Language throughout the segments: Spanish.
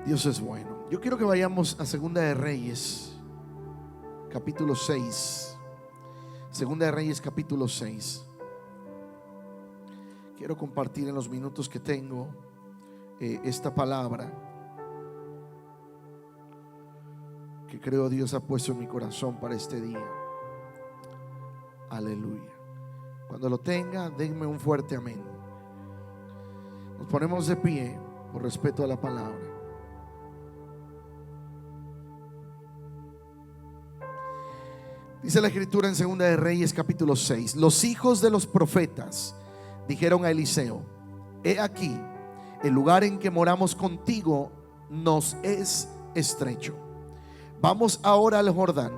Dios es bueno. Yo quiero que vayamos a Segunda de Reyes, capítulo 6. Segunda de Reyes, capítulo 6. Quiero compartir en los minutos que tengo esta palabra que creo Dios ha puesto en mi corazón para este día. Aleluya. Cuando lo tenga, denme un fuerte amén. Nos ponemos de pie por respeto a la palabra. Dice la escritura en Segunda de Reyes capítulo 6: los hijos de los profetas dijeron a Eliseo: he aquí, el lugar en que moramos contigo nos es estrecho. Vamos ahora al Jordán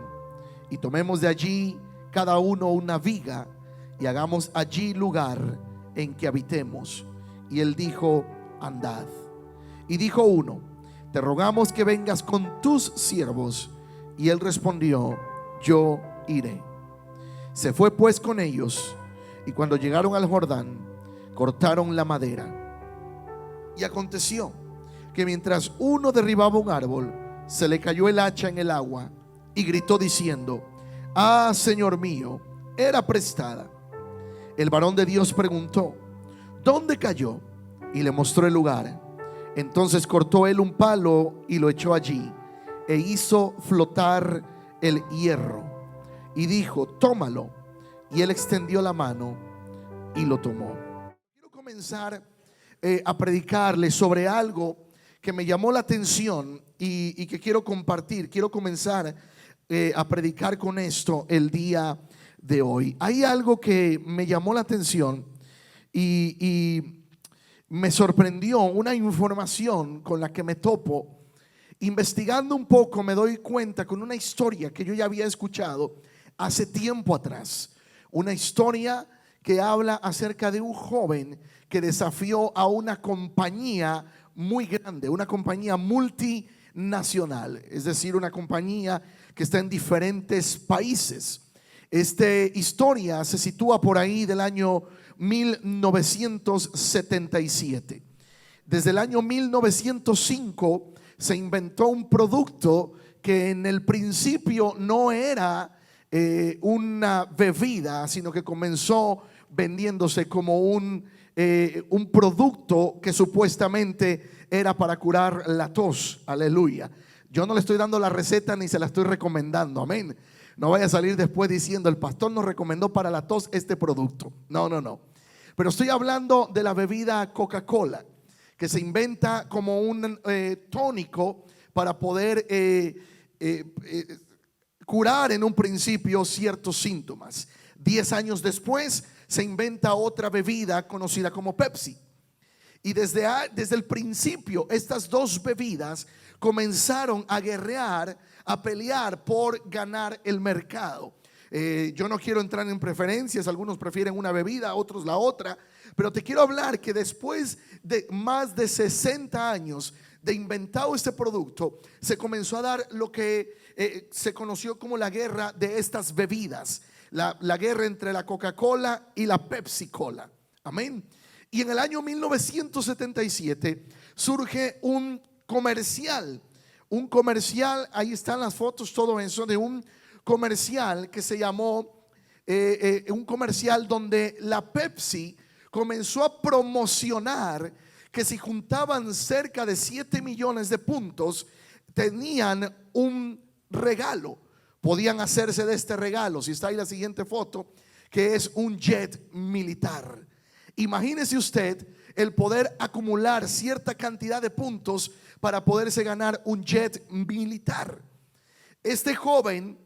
y tomemos de allí cada uno una viga y hagamos allí lugar en que habitemos. Y él dijo: andad. Y dijo uno: te rogamos que vengas con tus siervos. Y él respondió: yo iré. Se fue pues con ellos, y cuando llegaron al Jordán, cortaron la madera. Y aconteció que mientras uno derribaba un árbol, se le cayó el hacha en el agua, y gritó diciendo: ah, Señor mío, era prestada. El varón de Dios preguntó: ¿dónde cayó? Y le mostró el lugar. Entonces cortó él un palo y lo echó allí, e hizo flotar el hierro. Y dijo: tómalo. Y él extendió la mano y lo tomó. Quiero comenzar a predicarle sobre algo que me llamó la atención y que quiero compartir. Quiero comenzar a predicar con esto el día de hoy. Hay algo que me llamó la atención y me sorprendió, una información con la que me topo. Investigando un poco, me doy cuenta con una historia que yo ya había escuchado hace tiempo atrás. Una historia que habla acerca de un joven que desafió a una compañía muy grande, una compañía multinacional, es decir, una compañía que está en diferentes países. Esta historia se sitúa por ahí del año 1977. Desde el año 1905 se inventó un producto que en el principio no era una bebida, sino que comenzó vendiéndose como un producto que supuestamente era para curar la tos. Aleluya. Yo no le estoy dando la receta ni se la estoy recomendando. Amén. No vaya a salir después diciendo: el pastor nos recomendó para la tos este producto. No. Pero estoy hablando de la bebida Coca-Cola, que se inventa como un tónico para poder curar en un principio ciertos síntomas. 10 años después se inventa otra bebida conocida como Pepsi. Y desde el principio estas dos bebidas comenzaron a guerrear, a pelear por ganar el mercado. Yo no quiero entrar en preferencias, algunos prefieren una bebida, otros la otra, pero te quiero hablar que después de más de 60 años de inventado este producto, se comenzó a dar lo que se conoció como la guerra de estas bebidas, la guerra entre la Coca-Cola y la Pepsi-Cola. Amén. Y en el año 1977 surge un comercial, ahí están las fotos, todo eso, de un comercial que se llamó un comercial donde la Pepsi comenzó a promocionar que si juntaban cerca de 7 millones de puntos tenían un regalo, podían hacerse de este regalo. Si está ahí la siguiente foto, que es un jet militar. Imagínese usted el poder acumular cierta cantidad de puntos para poderse ganar un jet militar. Este joven,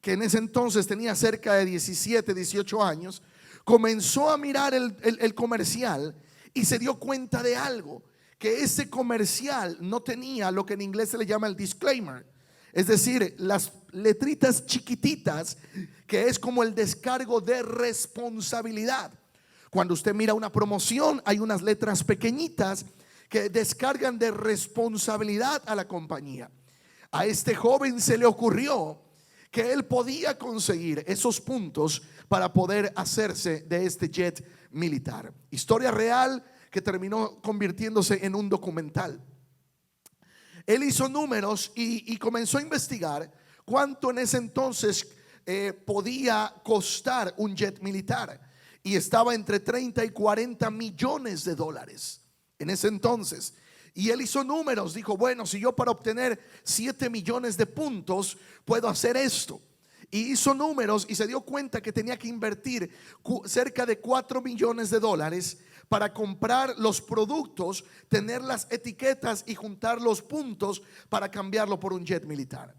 que en ese entonces tenía cerca de 17, 18 años, comenzó a mirar el comercial y se dio cuenta de algo: que ese comercial no tenía lo que en inglés se le llama el disclaimer, es decir, las letritas chiquititas, que es como el descargo de responsabilidad. Cuando usted mira una promoción, hay unas letras pequeñitas que descargan de responsabilidad a la compañía. A este joven se le ocurrió que él podía conseguir esos puntos para poder hacerse de este jet militar. Historia real que terminó convirtiéndose en un documental. Él hizo números y comenzó a investigar cuánto en ese entonces podía costar un jet militar. Y estaba entre 30 y 40 millones de dólares en ese entonces. Y él hizo números, dijo, bueno, si yo para obtener 7 millones de puntos puedo hacer esto. Y hizo números y se dio cuenta que tenía que invertir cerca de 4 millones de dólares para comprar los productos, tener las etiquetas y juntar los puntos para cambiarlo por un jet militar.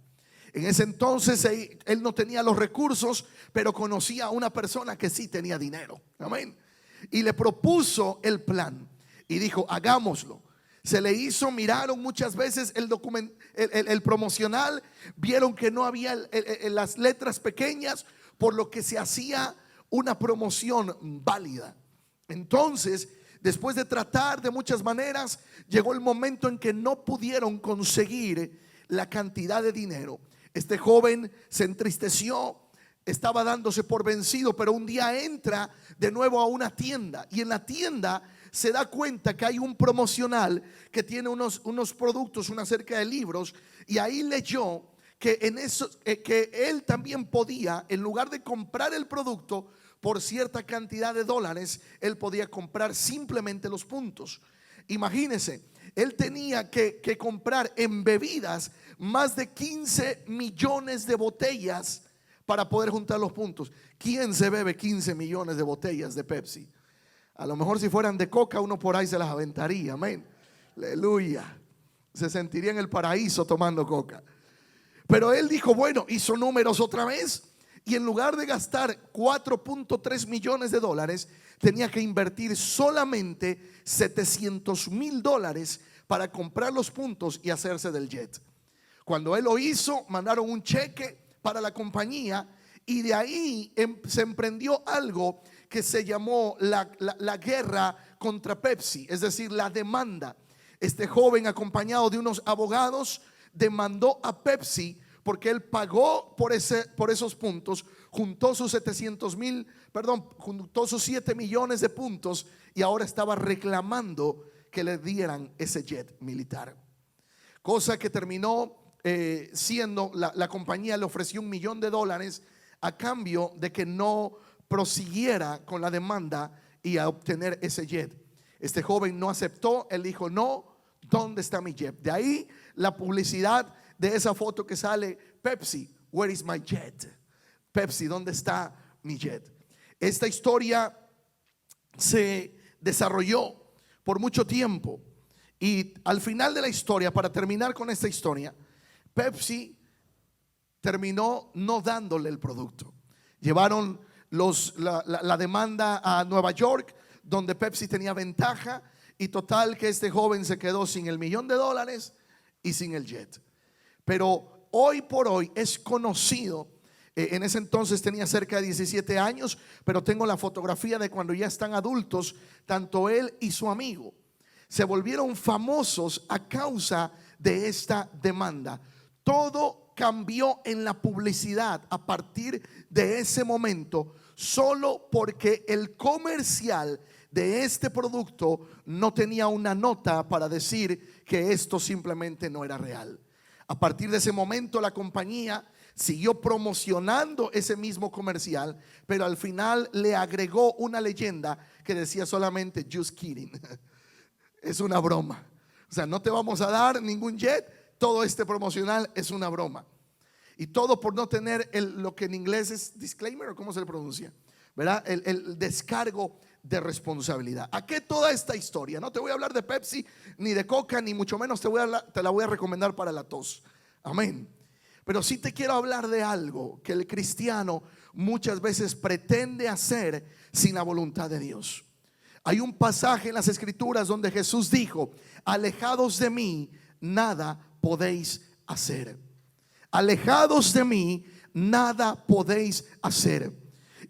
En ese entonces él no tenía los recursos, pero conocía a una persona que sí tenía dinero. Amén. Y le propuso el plan y dijo, hagámoslo. Se le hizo, miraron muchas veces el promocional, vieron que no había las letras pequeñas, por lo que se hacía una promoción válida. Entonces, después de tratar de muchas maneras, llegó el momento en que no pudieron conseguir la cantidad de dinero. Este joven se entristeció, estaba dándose por vencido, pero un día entra de nuevo a una tienda y en la tienda se da cuenta que hay un promocional que tiene unos productos, una cerca de libros, y ahí leyó que en eso que él también podía, en lugar de comprar el producto por cierta cantidad de dólares, él podía comprar simplemente los puntos. Imagínese, él tenía que comprar en bebidas más de 15 millones de botellas para poder juntar los puntos. ¿Quién se bebe 15 millones de botellas de Pepsi? A lo mejor si fueran de coca uno por ahí se las aventaría, amén, aleluya, se sentiría en el paraíso tomando coca. Pero él dijo, bueno, hizo números otra vez y en lugar de gastar 4.3 millones de dólares, tenía que invertir solamente 700 mil dólares para comprar los puntos y hacerse del jet. Cuando él lo hizo, mandaron un cheque para la compañía y de ahí se emprendió algo que se llamó la guerra contra Pepsi, es decir, la demanda. Este joven, acompañado de unos abogados, demandó a Pepsi porque él pagó por esos puntos, juntó sus 7 millones de puntos y ahora estaba reclamando que le dieran ese jet militar. Cosa que terminó siendo, la compañía le ofreció $1 millón a cambio de que no prosiguiera con la demanda y a obtener ese jet. Este joven no aceptó, él dijo, no, ¿dónde está mi jet? De ahí la publicidad de esa foto que sale, Pepsi, where is my jet? Pepsi, ¿dónde está mi jet? Esta historia se desarrolló por mucho tiempo y al final de la historia, para terminar con esta historia, Pepsi terminó no dándole el producto. Llevaron la demanda a Nueva York, donde Pepsi tenía ventaja, y total que este joven se quedó sin el $1 millón y sin el jet. Pero hoy por hoy es conocido. En ese entonces tenía cerca de 17 años, pero tengo la fotografía de cuando ya están adultos, tanto él y su amigo. Se volvieron famosos a causa de esta demanda. Todo cambió en la publicidad a partir de ese momento, solo porque el comercial de este producto no tenía una nota para decir que esto simplemente no era real. A partir de ese momento la compañía siguió promocionando ese mismo comercial, pero al final le agregó una leyenda que decía solamente just kidding. Es una broma. O sea, no te vamos a dar ningún jet. Todo este promocional es una broma. Y todo por no tener lo que en inglés es disclaimer, o cómo se le pronuncia, ¿verdad? El descargo de responsabilidad. ¿A qué toda esta historia? No te voy a hablar de Pepsi, ni de Coca, ni mucho menos te la voy a recomendar para la tos. Amén. Pero sí te quiero hablar de algo que el cristiano muchas veces pretende hacer sin la voluntad de Dios. Hay un pasaje en las escrituras donde Jesús dijo: alejados de mí, nada podéis hacer. Alejados de mí, nada podéis hacer.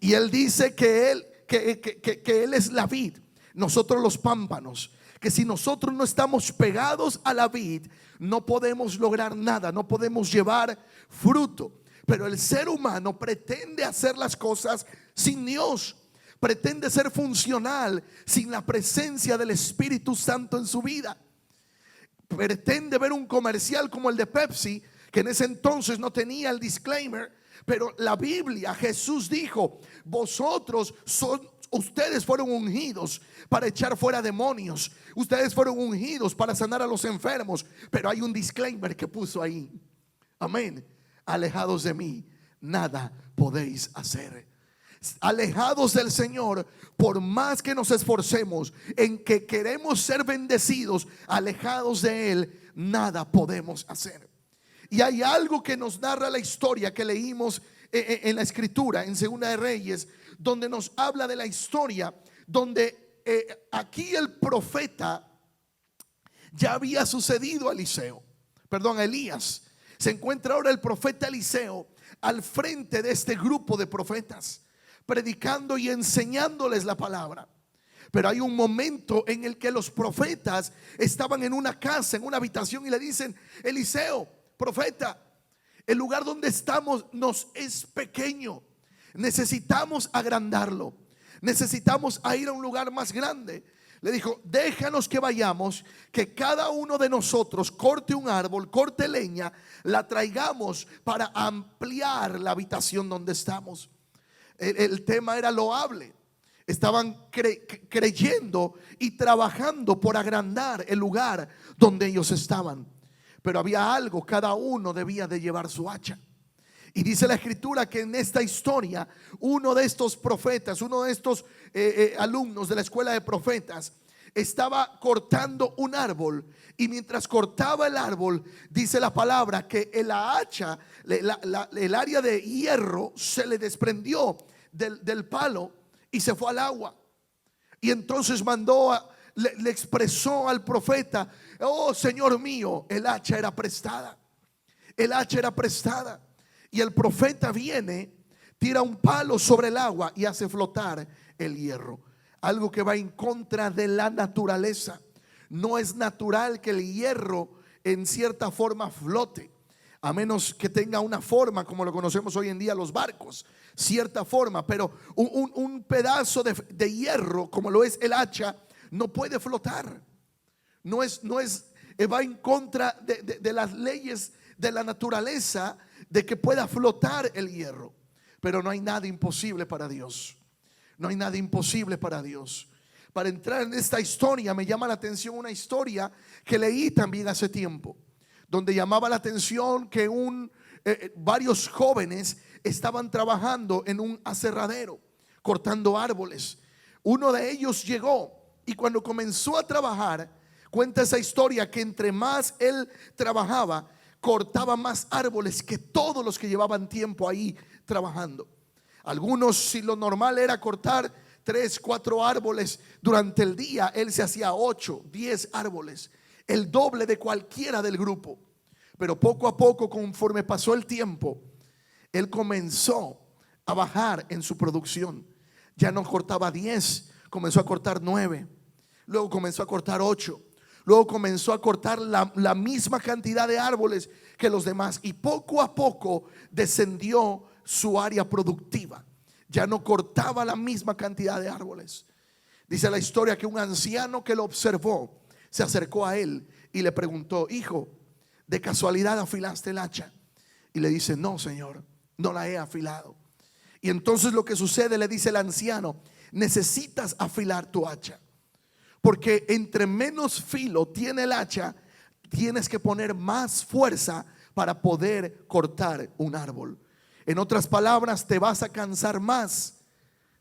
Y él dice que él es la vid, nosotros los pámpanos, que si nosotros no estamos pegados a la vid, no podemos lograr nada, no podemos llevar fruto. Pero el ser humano pretende hacer las cosas sin Dios, pretende ser funcional sin la presencia del Espíritu Santo en su vida. pretende ver un comercial como el de Pepsi, que en ese entonces no tenía el disclaimer, pero la Biblia, Jesús dijo: ustedes fueron ungidos para echar fuera demonios, ustedes fueron ungidos para sanar a los enfermos, pero hay un disclaimer que puso ahí: amén, alejados de mí, nada podéis hacer. Alejados del Señor, por más que nos esforcemos en que queremos ser bendecidos, alejados de Él, nada podemos hacer. Y hay algo que nos narra la historia que leímos en la escritura, en Segunda de Reyes, donde nos habla de la historia donde aquí el profeta ya había sucedido a Elías. Se encuentra ahora el profeta Eliseo al frente de este grupo de profetas, predicando y enseñándoles la palabra. Pero hay un momento en el que los profetas estaban en una casa, en una habitación, y le dicen: Eliseo, profeta, el lugar donde estamos nos es pequeño, necesitamos agrandarlo, necesitamos ir a un lugar más grande. Le dijo: déjanos que vayamos, que cada uno de nosotros corte un árbol, corte leña, la traigamos para ampliar la habitación donde estamos. El tema era loable. Estaban creyendo y trabajando por agrandar el lugar donde ellos estaban. Pero había algo: cada uno debía de llevar su hacha. Y dice la escritura que en esta historia uno de estos profetas, uno de estos alumnos de la escuela de profetas, estaba cortando un árbol. Y mientras cortaba el árbol, dice la palabra que la hacha, el área de hierro se le desprendió del palo y se fue al agua. Y entonces le expresó al profeta: oh Señor mío, el hacha era prestada. El hacha era prestada. Y el profeta viene, tira un palo sobre el agua y hace flotar el hierro. Algo que va en contra de la naturaleza. No es natural que el hierro en cierta forma flote, a menos que tenga una forma como lo conocemos hoy en día los barcos, cierta forma. Pero un pedazo de hierro como lo es el hacha no puede flotar. Va en contra de las leyes de la naturaleza, de que pueda flotar el hierro. Pero no hay nada imposible para Dios. No hay nada imposible para Dios. Para entrar en esta historia, me llama la atención una historia que leí también hace tiempo, donde llamaba la atención que varios jóvenes estaban trabajando en un aserradero, cortando árboles. Uno de ellos llegó, y cuando comenzó a trabajar, cuenta esa historia que entre más él trabajaba, cortaba más árboles que todos los que llevaban tiempo ahí trabajando. Algunos, si lo normal era cortar 3, 4 árboles durante el día, él se hacía 8, 10 árboles, el doble de cualquiera del grupo. Pero poco a poco, conforme pasó el tiempo, él comenzó a bajar en su producción. Ya no cortaba 10, comenzó a cortar 9, luego comenzó a cortar 8, luego comenzó a cortar la misma cantidad de árboles que los demás, y poco a poco descendió su área productiva. Ya no cortaba la misma cantidad de árboles. Dice la historia que un anciano que lo observó se acercó a él y le preguntó: hijo, ¿de casualidad afilaste el hacha? Y le dice: no, señor, no la he afilado. Y entonces lo que sucede, le dice el anciano: necesitas afilar tu hacha, porque entre menos filo tiene el hacha, tienes que poner más fuerza para poder cortar un árbol. En otras palabras, te vas a cansar más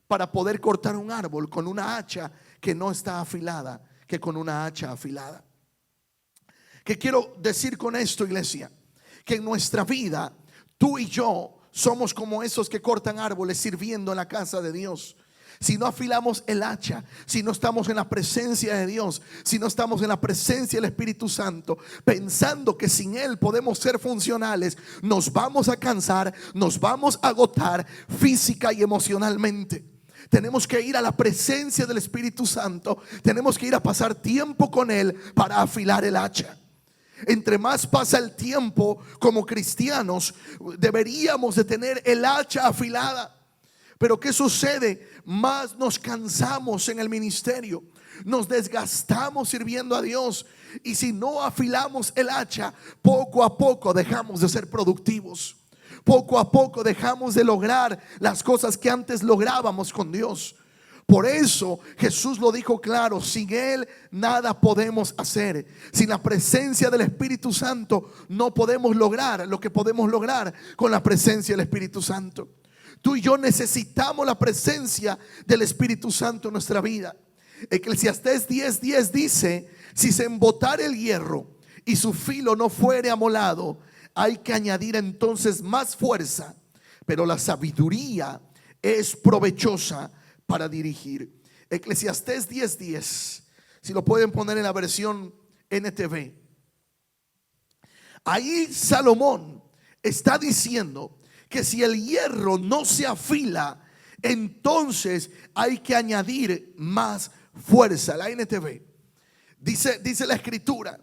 para poder cortar un árbol con una hacha que no está afilada que con una hacha afilada. ¿Qué quiero decir con esto, iglesia? Que en nuestra vida, tú y yo somos como esos que cortan árboles sirviendo en la casa de Dios. Si no afilamos el hacha, si no estamos en la presencia de Dios, si no estamos en la presencia del Espíritu Santo, pensando que sin Él podemos ser funcionales, nos vamos a cansar, nos vamos a agotar física y emocionalmente. Tenemos que ir a la presencia del Espíritu Santo, tenemos que ir a pasar tiempo con Él para afilar el hacha. Entre más pasa el tiempo como cristianos, deberíamos de tener el hacha afilada. Pero ¿qué sucede? Más nos cansamos en el ministerio, nos desgastamos sirviendo a Dios, y si no afilamos el hacha, poco a poco dejamos de ser productivos. Poco a poco dejamos de lograr las cosas que antes lográbamos con Dios. Por eso Jesús lo dijo claro: sin Él nada podemos hacer. Sin la presencia del Espíritu Santo no podemos lograr lo que podemos lograr con la presencia del Espíritu Santo. Tú y yo necesitamos la presencia del Espíritu Santo en nuestra vida. Eclesiastés 10:10 dice: si se embotare el hierro y su filo no fuere amolado, hay que añadir entonces más fuerza, pero la sabiduría es provechosa para dirigir. Eclesiastés 10:10, si lo pueden poner en la versión NTV. Ahí Salomón está diciendo que si el hierro no se afila, entonces hay que añadir más fuerza. La NTV dice la escritura: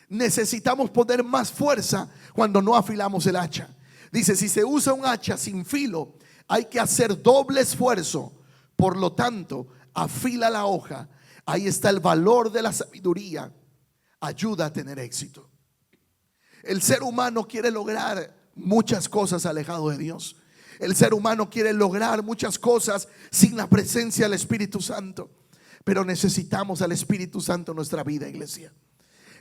necesitamos poner más fuerza cuando no afilamos el hacha. Dice: si se usa un hacha sin filo, hay que hacer doble esfuerzo. Por lo tanto, afila la hoja. Ahí está el valor de la sabiduría. Ayuda a tener éxito. El ser humano quiere lograr muchas cosas alejado de Dios. El ser humano quiere lograr muchas cosas sin la presencia del Espíritu Santo. Pero necesitamos al Espíritu Santo en nuestra vida, iglesia.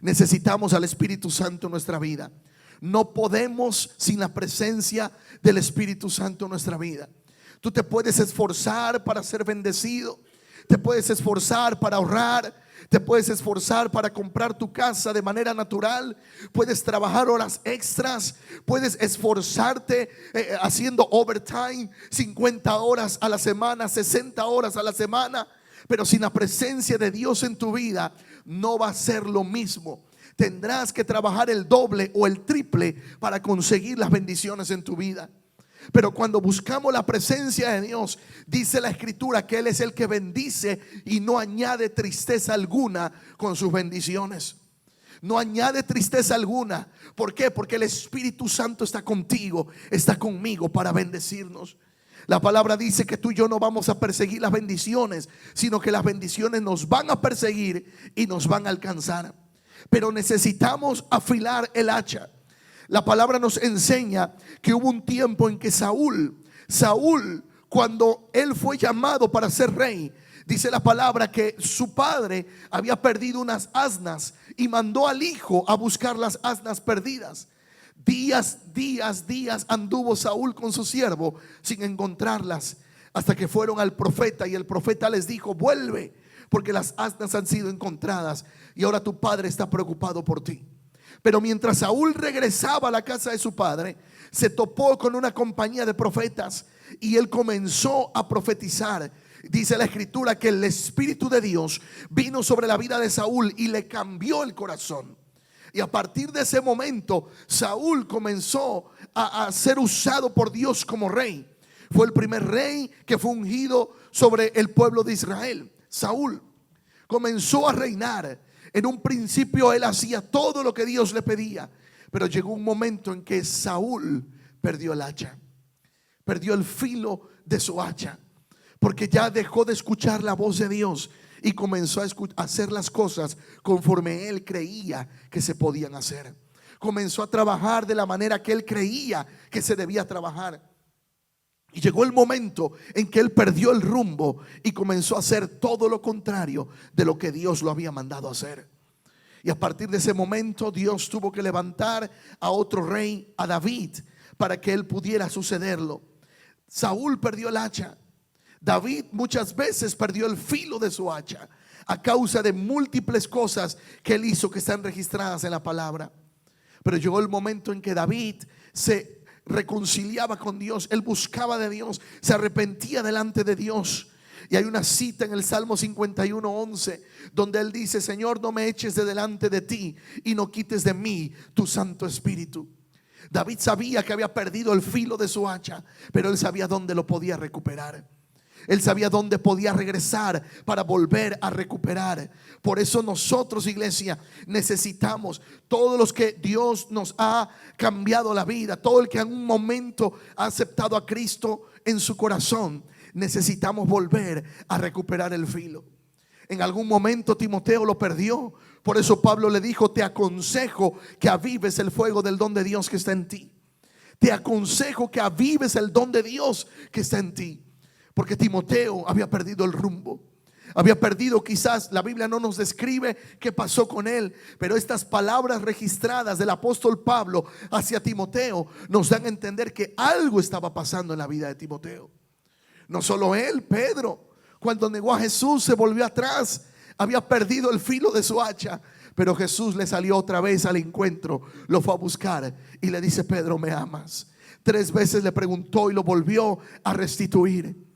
Necesitamos al Espíritu Santo en nuestra vida. No podemos sin la presencia del Espíritu Santo en nuestra vida. Tú te puedes esforzar para ser bendecido, te puedes esforzar para ahorrar, te puedes esforzar para comprar tu casa de manera natural, puedes trabajar horas extras, puedes esforzarte haciendo overtime, 50 horas a la semana, 60 horas a la semana, pero sin la presencia de Dios en tu vida no va a ser lo mismo. Tendrás que trabajar el doble o el triple para conseguir las bendiciones en tu vida. Pero cuando buscamos la presencia de Dios, dice la escritura que Él es el que bendice y no añade tristeza alguna con sus bendiciones. No añade tristeza alguna. ¿Por qué? Porque el Espíritu Santo está contigo, está conmigo para bendecirnos. La palabra dice que tú y yo no vamos a perseguir las bendiciones, sino que las bendiciones nos van a perseguir y nos van a alcanzar. Pero necesitamos afilar el hacha. La palabra nos enseña que hubo un tiempo en que Saúl, cuando él fue llamado para ser rey, dice la palabra que su padre había perdido unas asnas y mandó al hijo a buscar las asnas perdidas. Días anduvo Saúl con su siervo sin encontrarlas, hasta que fueron al profeta y el profeta les dijo: vuelve, porque las asnas han sido encontradas y ahora tu padre está preocupado por ti. Pero mientras Saúl regresaba a la casa de su padre, se topó con una compañía de profetas y él comenzó a profetizar. Dice la escritura que el Espíritu de Dios vino sobre la vida de Saúl y le cambió el corazón. Y a partir de ese momento, Saúl comenzó a ser usado por Dios como rey. Fue el primer rey que fue ungido sobre el pueblo de Israel. Saúl comenzó a reinar. En un principio él hacía todo lo que Dios le pedía, pero llegó un momento en que Saúl perdió el hacha, perdió el filo de su hacha, porque ya dejó de escuchar la voz de Dios y comenzó a hacer las cosas conforme él creía que se podían hacer. Comenzó a trabajar de la manera que él creía que se debía trabajar. Y llegó el momento en que él perdió el rumbo y comenzó a hacer todo lo contrario de lo que Dios lo había mandado a hacer. Y a partir de ese momento Dios tuvo que levantar a otro rey, a David, para que él pudiera sucederlo. Saúl perdió el hacha. David muchas veces perdió el filo de su hacha a causa de múltiples cosas que él hizo, que están registradas en la palabra. Pero llegó el momento en que David se reconciliaba con Dios, él buscaba de Dios, se arrepentía delante de Dios. Y hay una cita en el Salmo 51:11 donde él dice: Señor, no me eches de delante de ti y no quites de mí tu Santo Espíritu. David sabía que había perdido el filo de su hacha, pero él sabía dónde lo podía recuperar. Él sabía dónde podía regresar para volver a recuperar. Por eso nosotros, iglesia, necesitamos, todos los que Dios nos ha cambiado la vida, todo el que en un momento ha aceptado a Cristo en su corazón, necesitamos volver a recuperar el filo. En algún momento Timoteo lo perdió. Por eso Pablo le dijo: te aconsejo que avives el fuego del don de Dios que está en ti. Te aconsejo que avives el don de Dios que está en ti. Porque Timoteo había perdido el rumbo. Había perdido, quizás la Biblia no nos describe qué pasó con él, pero estas palabras registradas del apóstol Pablo hacia Timoteo nos dan a entender que algo estaba pasando en la vida de Timoteo. No solo él, Pedro, cuando negó a Jesús, se volvió atrás. Había perdido el filo de su hacha, pero Jesús le salió otra vez al encuentro, lo fue a buscar y le dice: Pedro, ¿me amas? 3 veces le preguntó y lo volvió a restituir.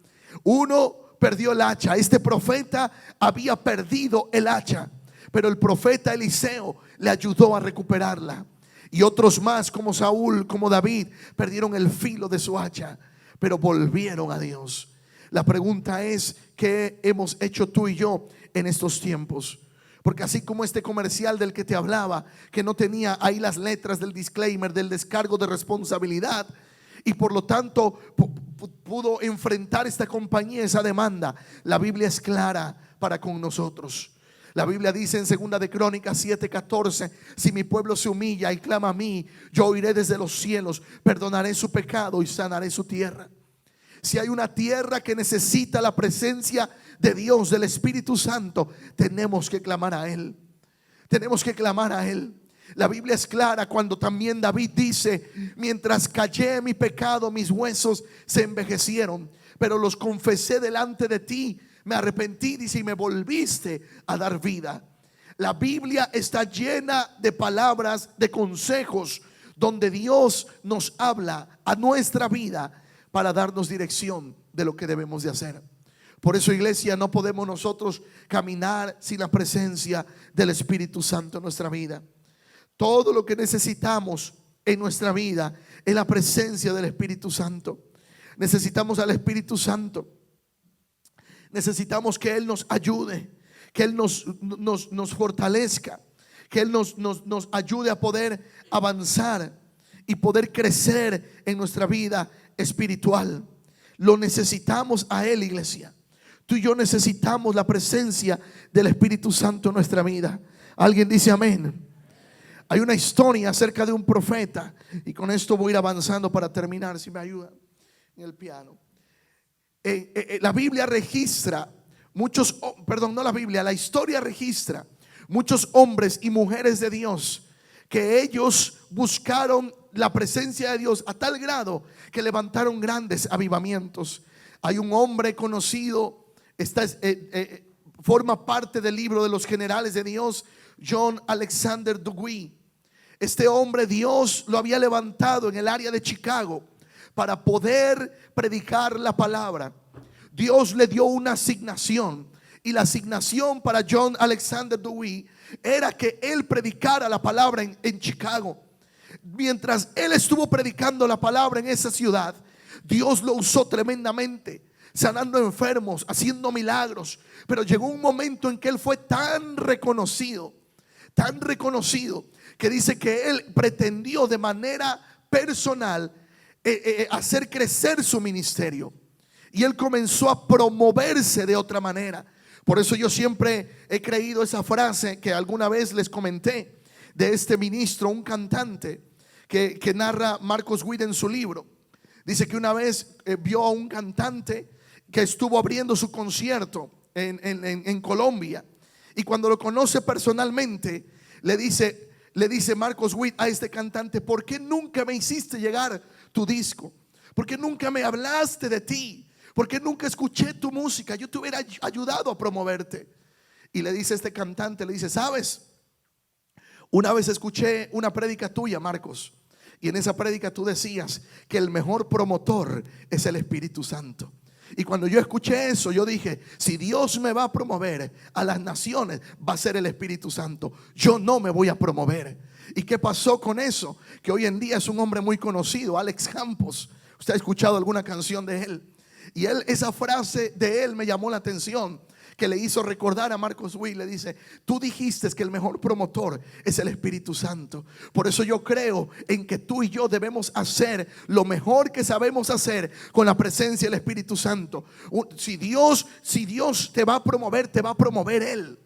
Uno perdió el hacha. Este profeta había perdido el hacha, pero el profeta Eliseo le ayudó a recuperarla. Y otros más, como Saúl, como David, perdieron el filo de su hacha, pero volvieron a Dios. La pregunta es: ¿qué hemos hecho tú y yo en estos tiempos? Porque así como este comercial del que te hablaba, que no tenía ahí las letras del disclaimer, del descargo de responsabilidad, y por lo tanto pudo enfrentar esta compañía esa demanda, la Biblia es clara para con nosotros. La Biblia dice en 2 de Crónicas 7:14: si mi pueblo se humilla y clama a mí, yo oiré desde los cielos, perdonaré su pecado y sanaré su tierra. Si hay una tierra que necesita la presencia de Dios, del Espíritu Santo, tenemos que clamar a Él. Tenemos que clamar a Él. La Biblia es clara cuando también David dice: mientras callé mi pecado, mis huesos se envejecieron, pero los confesé delante de ti, me arrepentí, dice, y me volviste a dar vida. La Biblia está llena de palabras, de consejos, donde Dios nos habla a nuestra vida para darnos dirección de lo que debemos de hacer. Por eso, iglesia, no podemos nosotros caminar sin la presencia del Espíritu Santo en nuestra vida. Todo lo que necesitamos en nuestra vida es la presencia del Espíritu Santo. Necesitamos al Espíritu Santo. Necesitamos que Él nos ayude, que Él nos fortalezca, que Él nos ayude a poder avanzar y poder crecer en nuestra vida espiritual. Lo necesitamos a Él, iglesia. Tú y yo necesitamos la presencia del Espíritu Santo en nuestra vida. ¿Alguien dice amén? Hay una historia acerca de un profeta, y con esto voy a ir avanzando para terminar, si me ayudan en el piano. La Biblia registra la historia registra muchos hombres y mujeres de Dios que ellos buscaron la presencia de Dios a tal grado que levantaron grandes avivamientos. Hay un hombre conocido, forma parte del libro de los generales de Dios, John Alexander Dowie. Este hombre, Dios lo había levantado en el área de Chicago para poder predicar la palabra. Dios le dio una asignación, y la asignación para John Alexander Dowie era que él predicara la palabra en Chicago. Mientras él estuvo predicando la palabra en esa ciudad, Dios lo usó tremendamente, sanando enfermos, haciendo milagros. Pero llegó un momento en que él fue tan reconocido, que dice que él pretendió de manera personal hacer crecer su ministerio, y él comenzó a promoverse de otra manera. Por eso yo siempre he creído esa frase que alguna vez les comenté de este ministro, un cantante que narra Marcos Witt en su libro. Dice que una vez vio a un cantante que estuvo abriendo su concierto en Colombia, y cuando lo conoce personalmente le dice Marcos Witt a este cantante: ¿por qué nunca me hiciste llegar tu disco? ¿Por qué nunca me hablaste de ti? ¿Por qué nunca escuché tu música? Yo te hubiera ayudado a promoverte. Y le dice este cantante, le dice: ¿sabes? Una vez escuché una prédica tuya, Marcos, y en esa prédica tú decías que el mejor promotor es el Espíritu Santo. Y cuando yo escuché eso, yo dije: si Dios me va a promover a las naciones, va a ser el Espíritu Santo. Yo no me voy a promover. ¿Y qué pasó con eso? Que hoy en día es un hombre muy conocido, Alex Campos. Usted ha escuchado alguna canción de él. Y esa frase de él me llamó la atención. que le hizo recordar a Marcos Witt. Le dice: tú dijiste que el mejor promotor es el Espíritu Santo. Por eso yo creo en que tú y yo debemos hacer lo mejor que sabemos hacer con la presencia del Espíritu Santo. Si Dios te va a promover Él.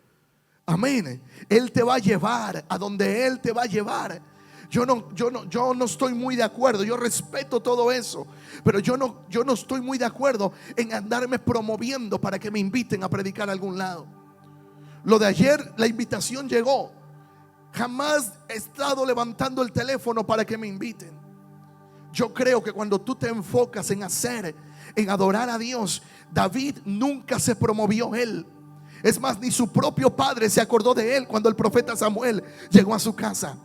Amén. Él te va a llevar a donde Él te va a llevar. Yo no estoy muy de acuerdo. Yo respeto todo eso, pero yo no estoy muy de acuerdo en andarme promoviendo para que me inviten a predicar a algún lado. Lo de ayer, la invitación llegó. Jamás he estado levantando el teléfono para que me inviten. Yo creo que cuando tú te enfocas en adorar a Dios, David nunca se promovió él. Es más, ni su propio padre se acordó de él cuando el profeta Samuel llegó a su casa.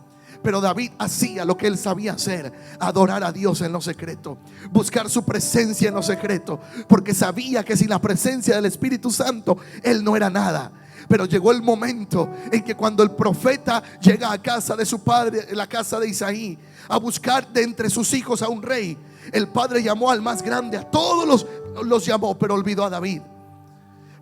Pero David hacía lo que él sabía hacer: adorar a Dios en lo secreto, buscar su presencia en lo secreto, porque sabía que sin la presencia del Espíritu Santo él no era nada. Pero llegó el momento en que cuando el profeta llega a casa de su padre, en la casa de Isaí, a buscar de entre sus hijos a un rey, el padre llamó al más grande, a todos los llamó, pero olvidó a David.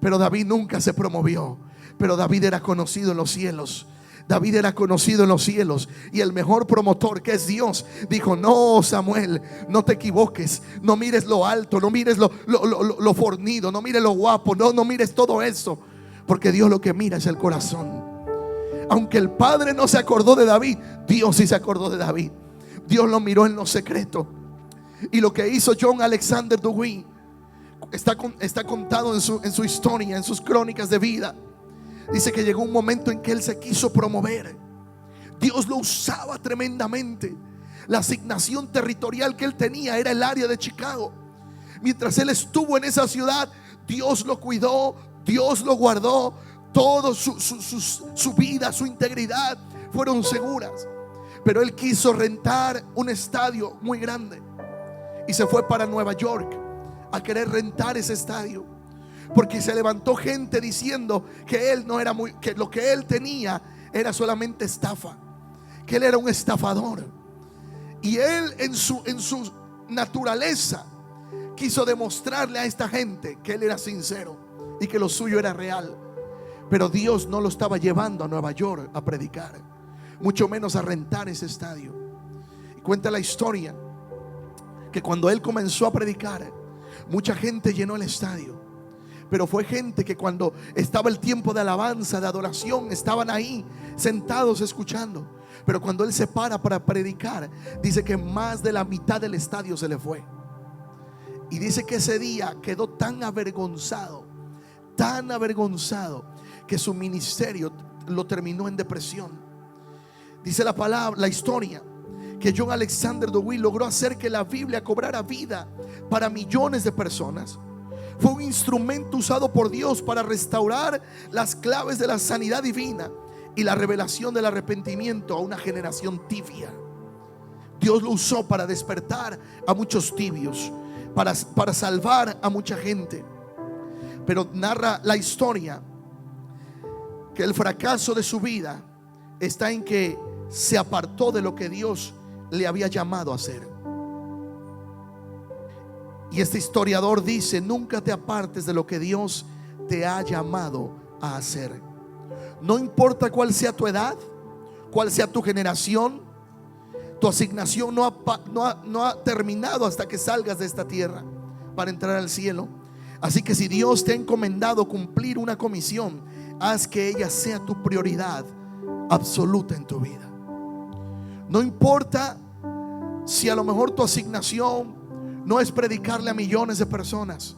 Pero David nunca se promovió. Pero David era conocido en los cielos. David era conocido en los cielos. Y el mejor promotor, que es Dios, dijo: no, Samuel, no te equivoques. No mires lo alto, no mires lo fornido, no mires lo guapo, no mires todo eso, porque Dios lo que mira es el corazón. Aunque el padre no se acordó de David, Dios sí se acordó de David. Dios lo miró en lo secreto. Y lo que hizo John Alexander Dowie está contado en su historia, en sus crónicas de vida. Dice que llegó un momento en que él se quiso promover. Dios lo usaba tremendamente. La asignación territorial que él tenía era el área de Chicago. Mientras él estuvo en esa ciudad, Dios lo cuidó, Dios lo guardó. Todo su vida, su integridad fueron seguras. Pero él quiso rentar un estadio muy grande y se fue para Nueva York a querer rentar ese estadio, porque se levantó gente diciendo que él no era que lo que él tenía era solamente estafa, que él era un estafador. Y él en su naturaleza quiso demostrarle a esta gente que él era sincero y que lo suyo era real. Pero Dios no lo estaba llevando a Nueva York a predicar, mucho menos a rentar ese estadio. Y cuenta la historia que cuando él comenzó a predicar, mucha gente llenó el estadio. Pero fue gente que cuando estaba el tiempo de alabanza, de adoración, estaban ahí sentados escuchando. Pero cuando él se para predicar, dice que más de la mitad del estadio se le fue. Y dice que ese día quedó tan avergonzado, que su ministerio lo terminó en depresión. Dice la historia, que John Alexander Dowie logró hacer que la Biblia cobrara vida para millones de personas. Fue un instrumento usado por Dios para restaurar las claves de la sanidad divina y la revelación del arrepentimiento a una generación tibia. Dios lo usó para despertar a muchos tibios, para salvar a mucha gente. Pero narra la historia que el fracaso de su vida está en que se apartó de lo que Dios le había llamado a hacer. Y este historiador dice: nunca te apartes de lo que Dios te ha llamado a hacer. No importa cuál sea tu edad, cuál sea tu generación, tu asignación no ha terminado hasta que salgas de esta tierra para entrar al cielo. Así que si Dios te ha encomendado cumplir una comisión, haz que ella sea tu prioridad absoluta en tu vida. No importa si a lo mejor tu asignación no es predicarle a millones de personas,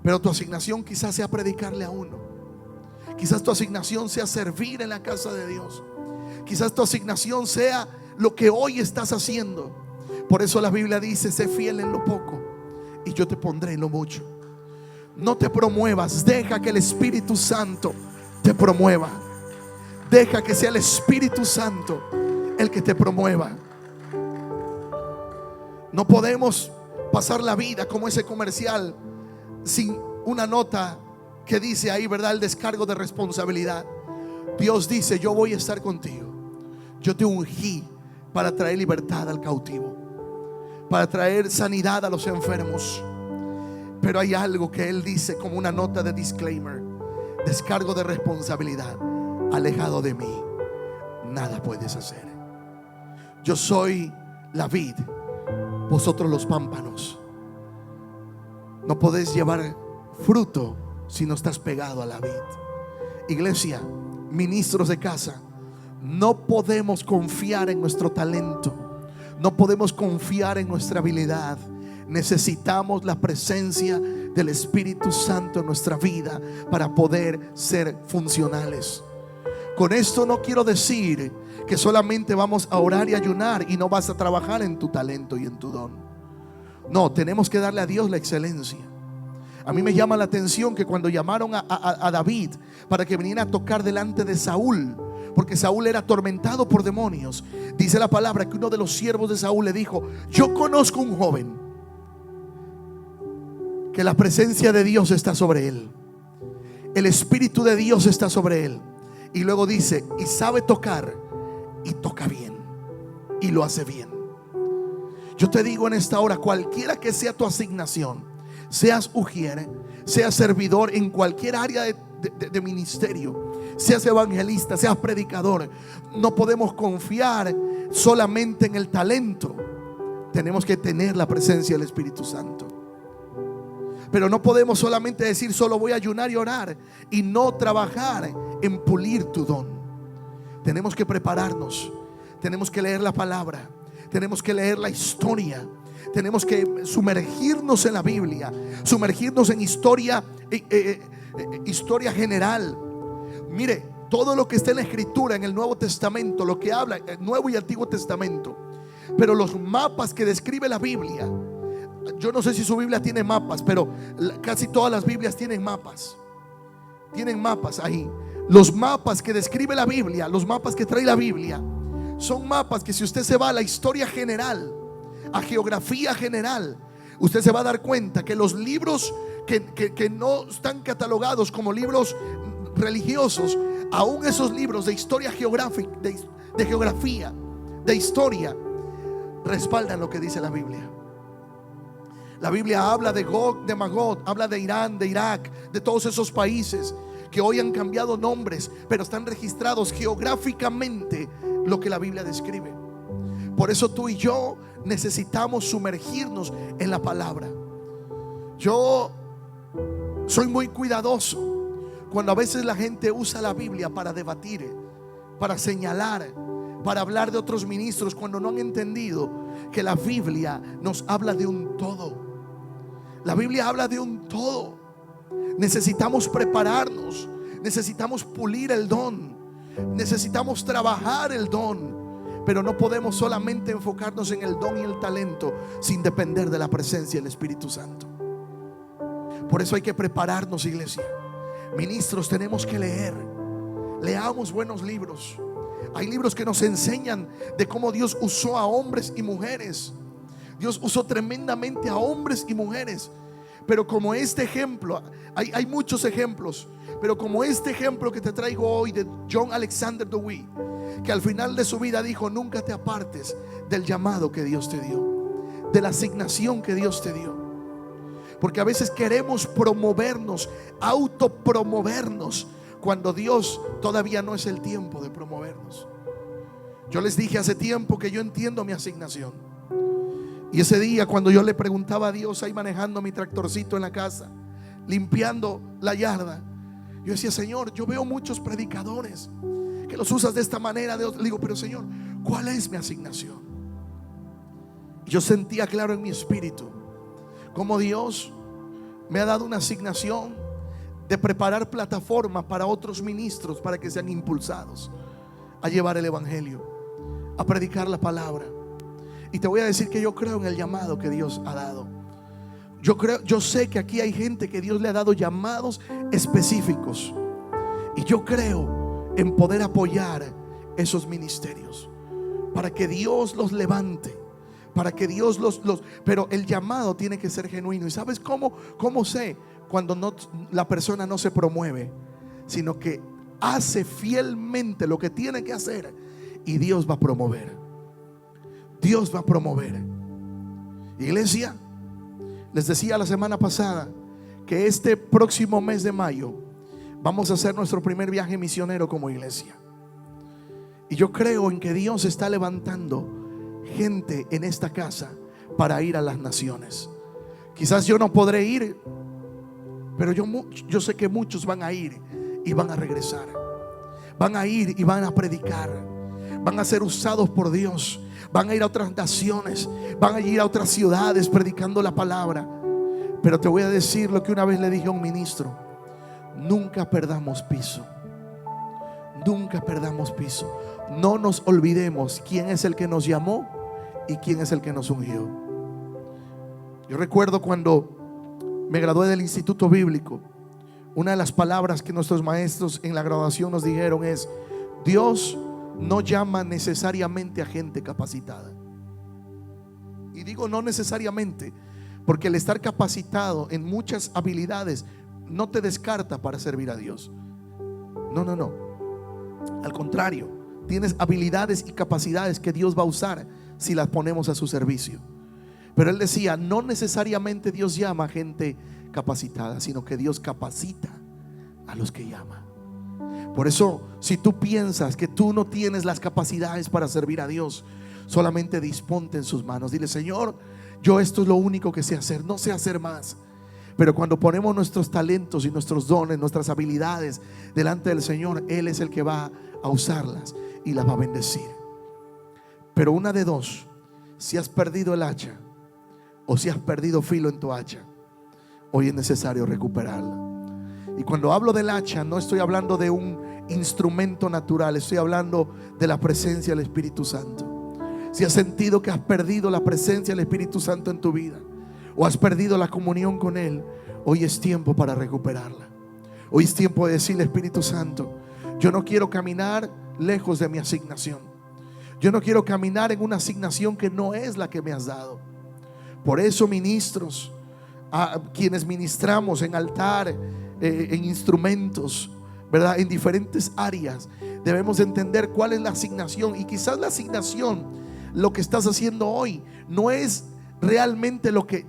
pero tu asignación quizás sea predicarle a uno. Quizás tu asignación sea servir en la casa de Dios. Quizás tu asignación sea lo que hoy estás haciendo. Por eso la Biblia dice: sé fiel en lo poco y yo te pondré en lo mucho. No te promuevas, deja que el Espíritu Santo te promueva. Deja que sea el Espíritu Santo el que te promueva. No podemos pasar la vida como ese comercial sin una nota que dice ahí, ¿verdad?, el descargo de responsabilidad. Dios dice: yo voy a estar contigo. Yo te ungí para traer libertad al cautivo, para traer sanidad a los enfermos. Pero hay algo que él dice como una nota de disclaimer: descargo de responsabilidad. Alejado de mí, nada puedes hacer. Yo soy la vid, vosotros los pámpanos. No podés llevar fruto si no estás pegado a la vid. Iglesia, ministros de casa, no podemos confiar en nuestro talento, no podemos confiar en nuestra habilidad. Necesitamos la presencia del Espíritu Santo en nuestra vida para poder ser funcionales. Con esto no quiero decir que solamente vamos a orar y ayunar y no vas a trabajar en tu talento y en tu don. No, tenemos que darle a Dios la excelencia. A mí me llama la atención que cuando llamaron a David para que viniera a tocar delante de Saúl, porque Saúl era atormentado por demonios, dice la palabra que uno de los siervos de Saúl le dijo: yo conozco un joven que la presencia de Dios está sobre él, el Espíritu de Dios está sobre él. Y luego dice: y sabe tocar, y toca bien, y lo hace bien. Yo te digo en esta hora, cualquiera que sea tu asignación, seas ujier, seas servidor en cualquier área de ministerio, seas evangelista, seas predicador, no podemos confiar solamente en el talento. Tenemos que tener la presencia del Espíritu Santo. Pero no podemos solamente decir: solo voy a ayunar y orar, y no trabajar en pulir tu don. Tenemos que prepararnos, tenemos que leer la palabra, tenemos que leer la historia, tenemos que sumergirnos en la Biblia, sumergirnos en historia general. Mire, todo lo que está en la Escritura, en el Nuevo Testamento, lo que habla el Nuevo y Antiguo Testamento, pero los mapas que describe la Biblia, yo no sé si su Biblia tiene mapas, pero casi todas las Biblias tienen mapas. Tienen mapas ahí. Los mapas que describe la Biblia, los mapas que trae la Biblia, son mapas que si usted se va a la historia general, a geografía general, usted se va a dar cuenta que los libros que no están catalogados como libros religiosos, aún esos libros de historia geográfica, de geografía, de historia, respaldan lo que dice la Biblia. La Biblia habla de Gog, de Magog, habla de Irán, de Irak, de todos esos países que hoy han cambiado nombres, pero están registrados geográficamente lo que la Biblia describe. Por eso tú y yo necesitamos sumergirnos en la palabra. Yo soy muy cuidadoso cuando a veces la gente usa la Biblia para debatir, para señalar, para hablar de otros ministros, cuando no han entendido que la Biblia nos habla de un todo. La Biblia habla de un todo. Necesitamos prepararnos, necesitamos pulir el don, necesitamos trabajar el don, pero no podemos solamente enfocarnos en el don y el talento sin depender de la presencia del Espíritu Santo. Por eso hay que prepararnos, iglesia. Ministros, tenemos que leer. Leamos buenos libros. Hay libros que nos enseñan de cómo Dios usó a hombres y mujeres. Dios usó tremendamente a hombres y mujeres. Pero como este ejemplo, hay muchos ejemplos, pero como este ejemplo que te traigo hoy de John Alexander Dowie, que al final de su vida dijo: nunca te apartes del llamado que Dios te dio, de la asignación que Dios te dio. Porque a veces queremos promovernos, autopromovernos, cuando Dios todavía no es el tiempo de promovernos. Yo les dije hace tiempo que yo entiendo mi asignación. Y ese día, cuando yo le preguntaba a Dios, ahí manejando mi tractorcito en la casa, limpiando la yarda, yo decía: Señor, yo veo muchos predicadores que los usas de esta manera. Le digo: pero Señor, ¿cuál es mi asignación? Yo sentía claro en mi espíritu como Dios me ha dado una asignación de preparar plataformas para otros ministros, para que sean impulsados a llevar el evangelio, a predicar la palabra. Y te voy a decir que yo creo en el llamado que Dios ha dado. Yo sé que aquí hay gente que Dios le ha dado llamados específicos, y yo creo en poder apoyar esos ministerios para que Dios los levante, para que Dios pero el llamado tiene que ser genuino. ¿Y sabes cómo sé? Cuando la persona no se promueve, sino que hace fielmente lo que tiene que hacer, y Dios va a promover. Dios va a promover. Iglesia, les decía la semana pasada que este próximo mes de mayo vamos a hacer nuestro primer viaje misionero como iglesia. Y yo creo en que Dios está levantando gente en esta casa para ir a las naciones. Quizás yo no podré ir, pero yo sé que muchos van a ir y van a regresar. Van a ir y van a predicar. Van a ser usados por Dios. Van a ir a otras naciones. Van a ir a otras ciudades predicando la palabra. Pero te voy a decir lo que una vez le dije a un ministro: nunca perdamos piso. Nunca perdamos piso. No nos olvidemos quién es el que nos llamó y quién es el que nos ungió. Yo recuerdo cuando me gradué del Instituto Bíblico, una de las palabras que nuestros maestros en la graduación nos dijeron es: Dios no llama necesariamente a gente capacitada. Y digo no necesariamente, porque el estar capacitado en muchas habilidades no te descarta para servir a Dios. No. Al contrario, tienes habilidades y capacidades que Dios va a usar si las ponemos a su servicio. Pero él decía, no necesariamente Dios llama a gente capacitada, sino que Dios capacita a los que llama. Por eso, si tú piensas que tú no tienes las capacidades para servir a Dios, solamente disponte en sus manos. Dile: Señor, yo esto es lo único que sé hacer, no sé hacer más. Pero cuando ponemos nuestros talentos y nuestros dones, nuestras habilidades delante del Señor, Él es el que va a usarlas y las va a bendecir. Pero una de dos: si has perdido el hacha o si has perdido filo en tu hacha, hoy es necesario recuperarla. Y cuando hablo del hacha, no estoy hablando de un instrumento natural, estoy hablando de la presencia del Espíritu Santo. Si has sentido que has perdido la presencia del Espíritu Santo en tu vida, o has perdido la comunión con Él, hoy es tiempo para recuperarla. Hoy es tiempo de decirle: Espíritu Santo, yo no quiero caminar lejos de mi asignación. Yo no quiero caminar en una asignación que no es la que me has dado. Por eso, ministros, a quienes ministramos en altar, en instrumentos, ¿verdad?, en diferentes áreas, debemos entender cuál es la asignación. Y quizás la asignación, lo que estás haciendo hoy, no es realmente lo que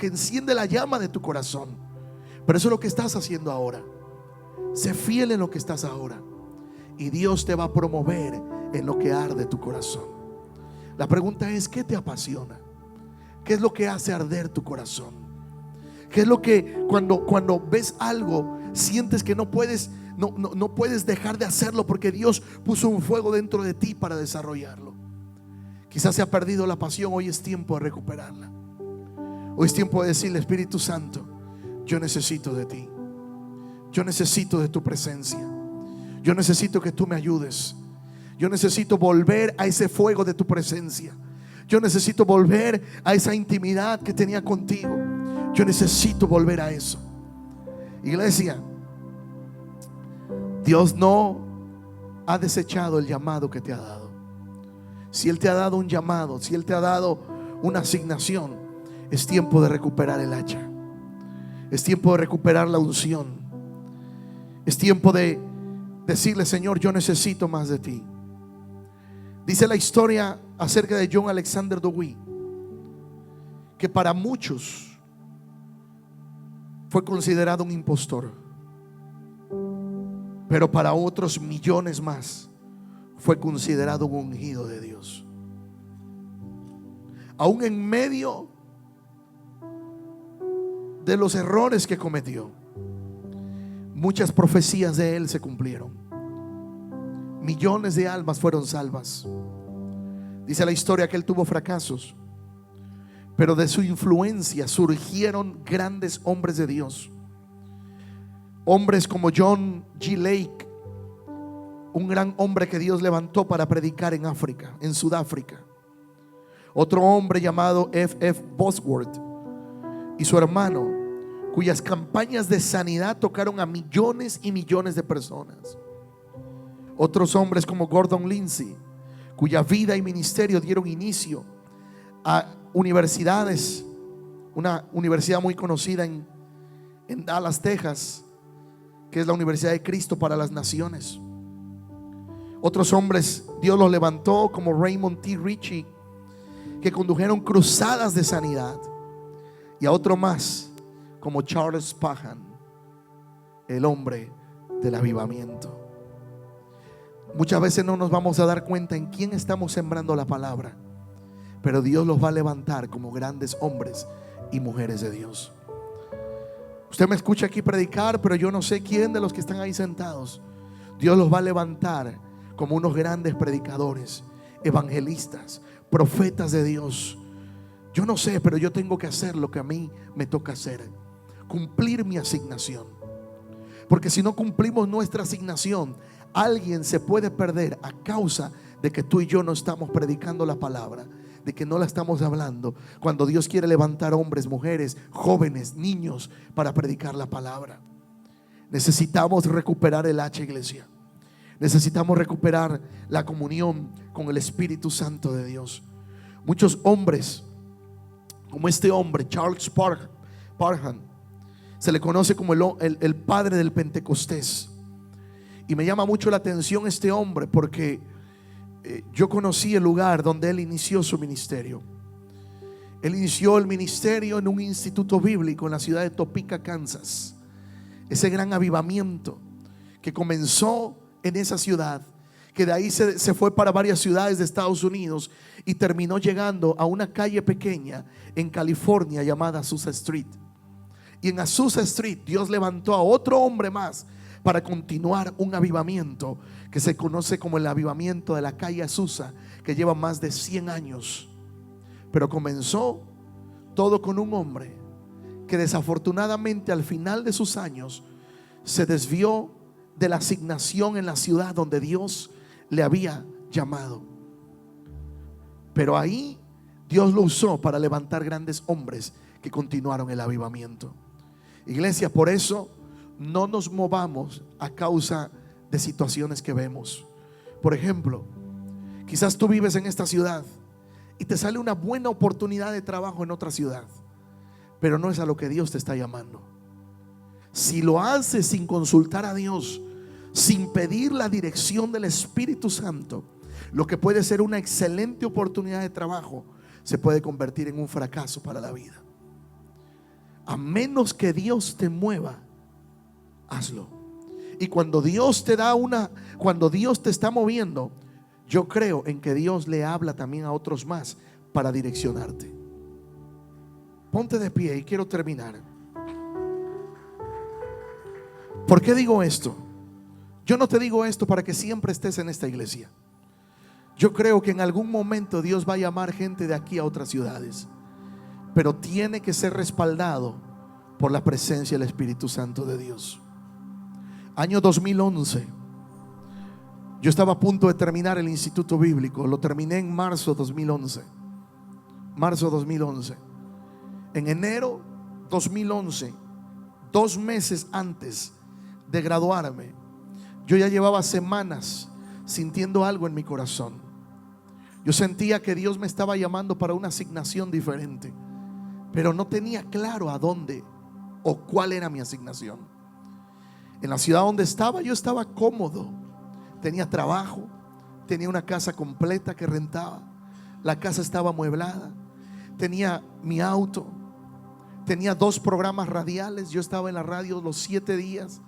enciende la llama de tu corazón, pero eso es lo que estás haciendo ahora. Sé fiel en lo que estás ahora, y Dios te va a promover en lo que arde tu corazón. La pregunta es: ¿qué te apasiona? ¿Qué es lo que hace arder tu corazón? ¿Qué es lo que cuando ves algo sientes que no puedes dejar de hacerlo, porque Dios puso un fuego dentro de ti para desarrollarlo? Quizás se ha perdido la pasión. Hoy es tiempo de recuperarla. Hoy es tiempo de decirle: Espíritu Santo, yo necesito de ti. Yo necesito de tu presencia. Yo necesito que tú me ayudes. Yo necesito volver a ese fuego de tu presencia. Yo necesito volver a esa intimidad que tenía contigo. Yo necesito volver a eso. Iglesia, Dios no ha desechado el llamado que te ha dado. Si Él te ha dado un llamado, si Él te ha dado una asignación, es tiempo de recuperar el hacha. Es tiempo de recuperar la unción. Es tiempo de decirle: Señor, yo necesito más de ti. Dice la historia acerca de John Alexander Dowie que para muchos fue considerado un impostor, pero para otros millones más fue considerado un ungido de Dios. Aún en medio de los errores que cometió, muchas profecías de él se cumplieron. Millones de almas fueron salvas. Dice la historia que él tuvo fracasos, pero de su influencia surgieron grandes hombres de Dios. Hombres como John G. Lake, un gran hombre que Dios levantó para predicar en África, en Sudáfrica. Otro hombre llamado F.F. Bosworth y su hermano, cuyas campañas de sanidad tocaron a millones y millones de personas. Otros hombres como Gordon Lindsay, cuya vida y ministerio dieron inicio a universidades. Una universidad muy conocida en Dallas, Texas, que es la Universidad de Cristo para las Naciones. Otros hombres Dios los levantó como Raymond T. Ritchie, que condujeron cruzadas de sanidad. Y a otro más como Charles Spurgeon, el hombre del avivamiento. Muchas veces no nos vamos a dar cuenta en quién estamos sembrando la palabra, pero Dios los va a levantar como grandes hombres y mujeres de Dios. Usted me escucha aquí predicar, pero yo no sé quién de los que están ahí sentados Dios los va a levantar como unos grandes predicadores, evangelistas, profetas de Dios. Yo no sé, pero yo tengo que hacer lo que a mí me toca hacer, cumplir mi asignación. Porque si no cumplimos nuestra asignación, alguien se puede perder a causa de que tú y yo no estamos predicando la palabra, de que no la estamos hablando, cuando Dios quiere levantar hombres, mujeres, jóvenes, niños para predicar la palabra. Necesitamos recuperar el hacha, iglesia. Necesitamos recuperar la comunión con el Espíritu Santo de Dios. Muchos hombres, como este hombre Charles Spurgeon, se le conoce como el padre del Pentecostés. Y me llama mucho la atención este hombre porque yo conocí el lugar donde él inició su ministerio. Él inició el ministerio en un instituto bíblico en la ciudad de Topeka, Kansas. Ese gran avivamiento que comenzó en esa ciudad, que de ahí se fue para varias ciudades de Estados Unidos y terminó llegando a una calle pequeña en California llamada Azusa Street. Y en Azusa Street Dios levantó a otro hombre más para continuar un avivamiento que se conoce como el avivamiento de la calle Azusa, que lleva más de 100 años. Pero comenzó todo con un hombre que desafortunadamente al final de sus años se desvió de la asignación en la ciudad donde Dios le había llamado. Pero ahí Dios lo usó para levantar grandes hombres que continuaron el avivamiento. Iglesia, por eso no nos movamos a causa de situaciones que vemos. Por ejemplo, quizás tú vives en esta ciudad y te sale una buena oportunidad de trabajo en otra ciudad, pero no es a lo que Dios te está llamando. Si lo haces sin consultar a Dios, sin pedir la dirección del Espíritu Santo, lo que puede ser una excelente oportunidad de trabajo se puede convertir en un fracaso para la vida. A menos que Dios te mueva, hazlo. Y cuando Dios te cuando Dios te está moviendo, yo creo en que Dios le habla también a otros más para direccionarte. Ponte de pie y quiero terminar. ¿Por qué digo esto? Yo no te digo esto para que siempre estés en esta iglesia. Yo creo que en algún momento Dios va a llamar gente de aquí a otras ciudades, pero tiene que ser respaldado por la presencia del Espíritu Santo de Dios. Año 2011. Yo estaba a punto de terminar el instituto bíblico. Lo terminé en marzo 2011. Marzo 2011. En enero 2011, 2 meses antes de graduarme, yo ya llevaba semanas sintiendo algo en mi corazón. Yo sentía que Dios me estaba llamando para una asignación diferente, pero no tenía claro a dónde o cuál era mi asignación. En la ciudad donde estaba, yo estaba cómodo. Tenía trabajo, tenía una casa completa que rentaba, la casa estaba amueblada, tenía mi auto, tenía 2 programas radiales. Yo estaba en la radio los 7 días,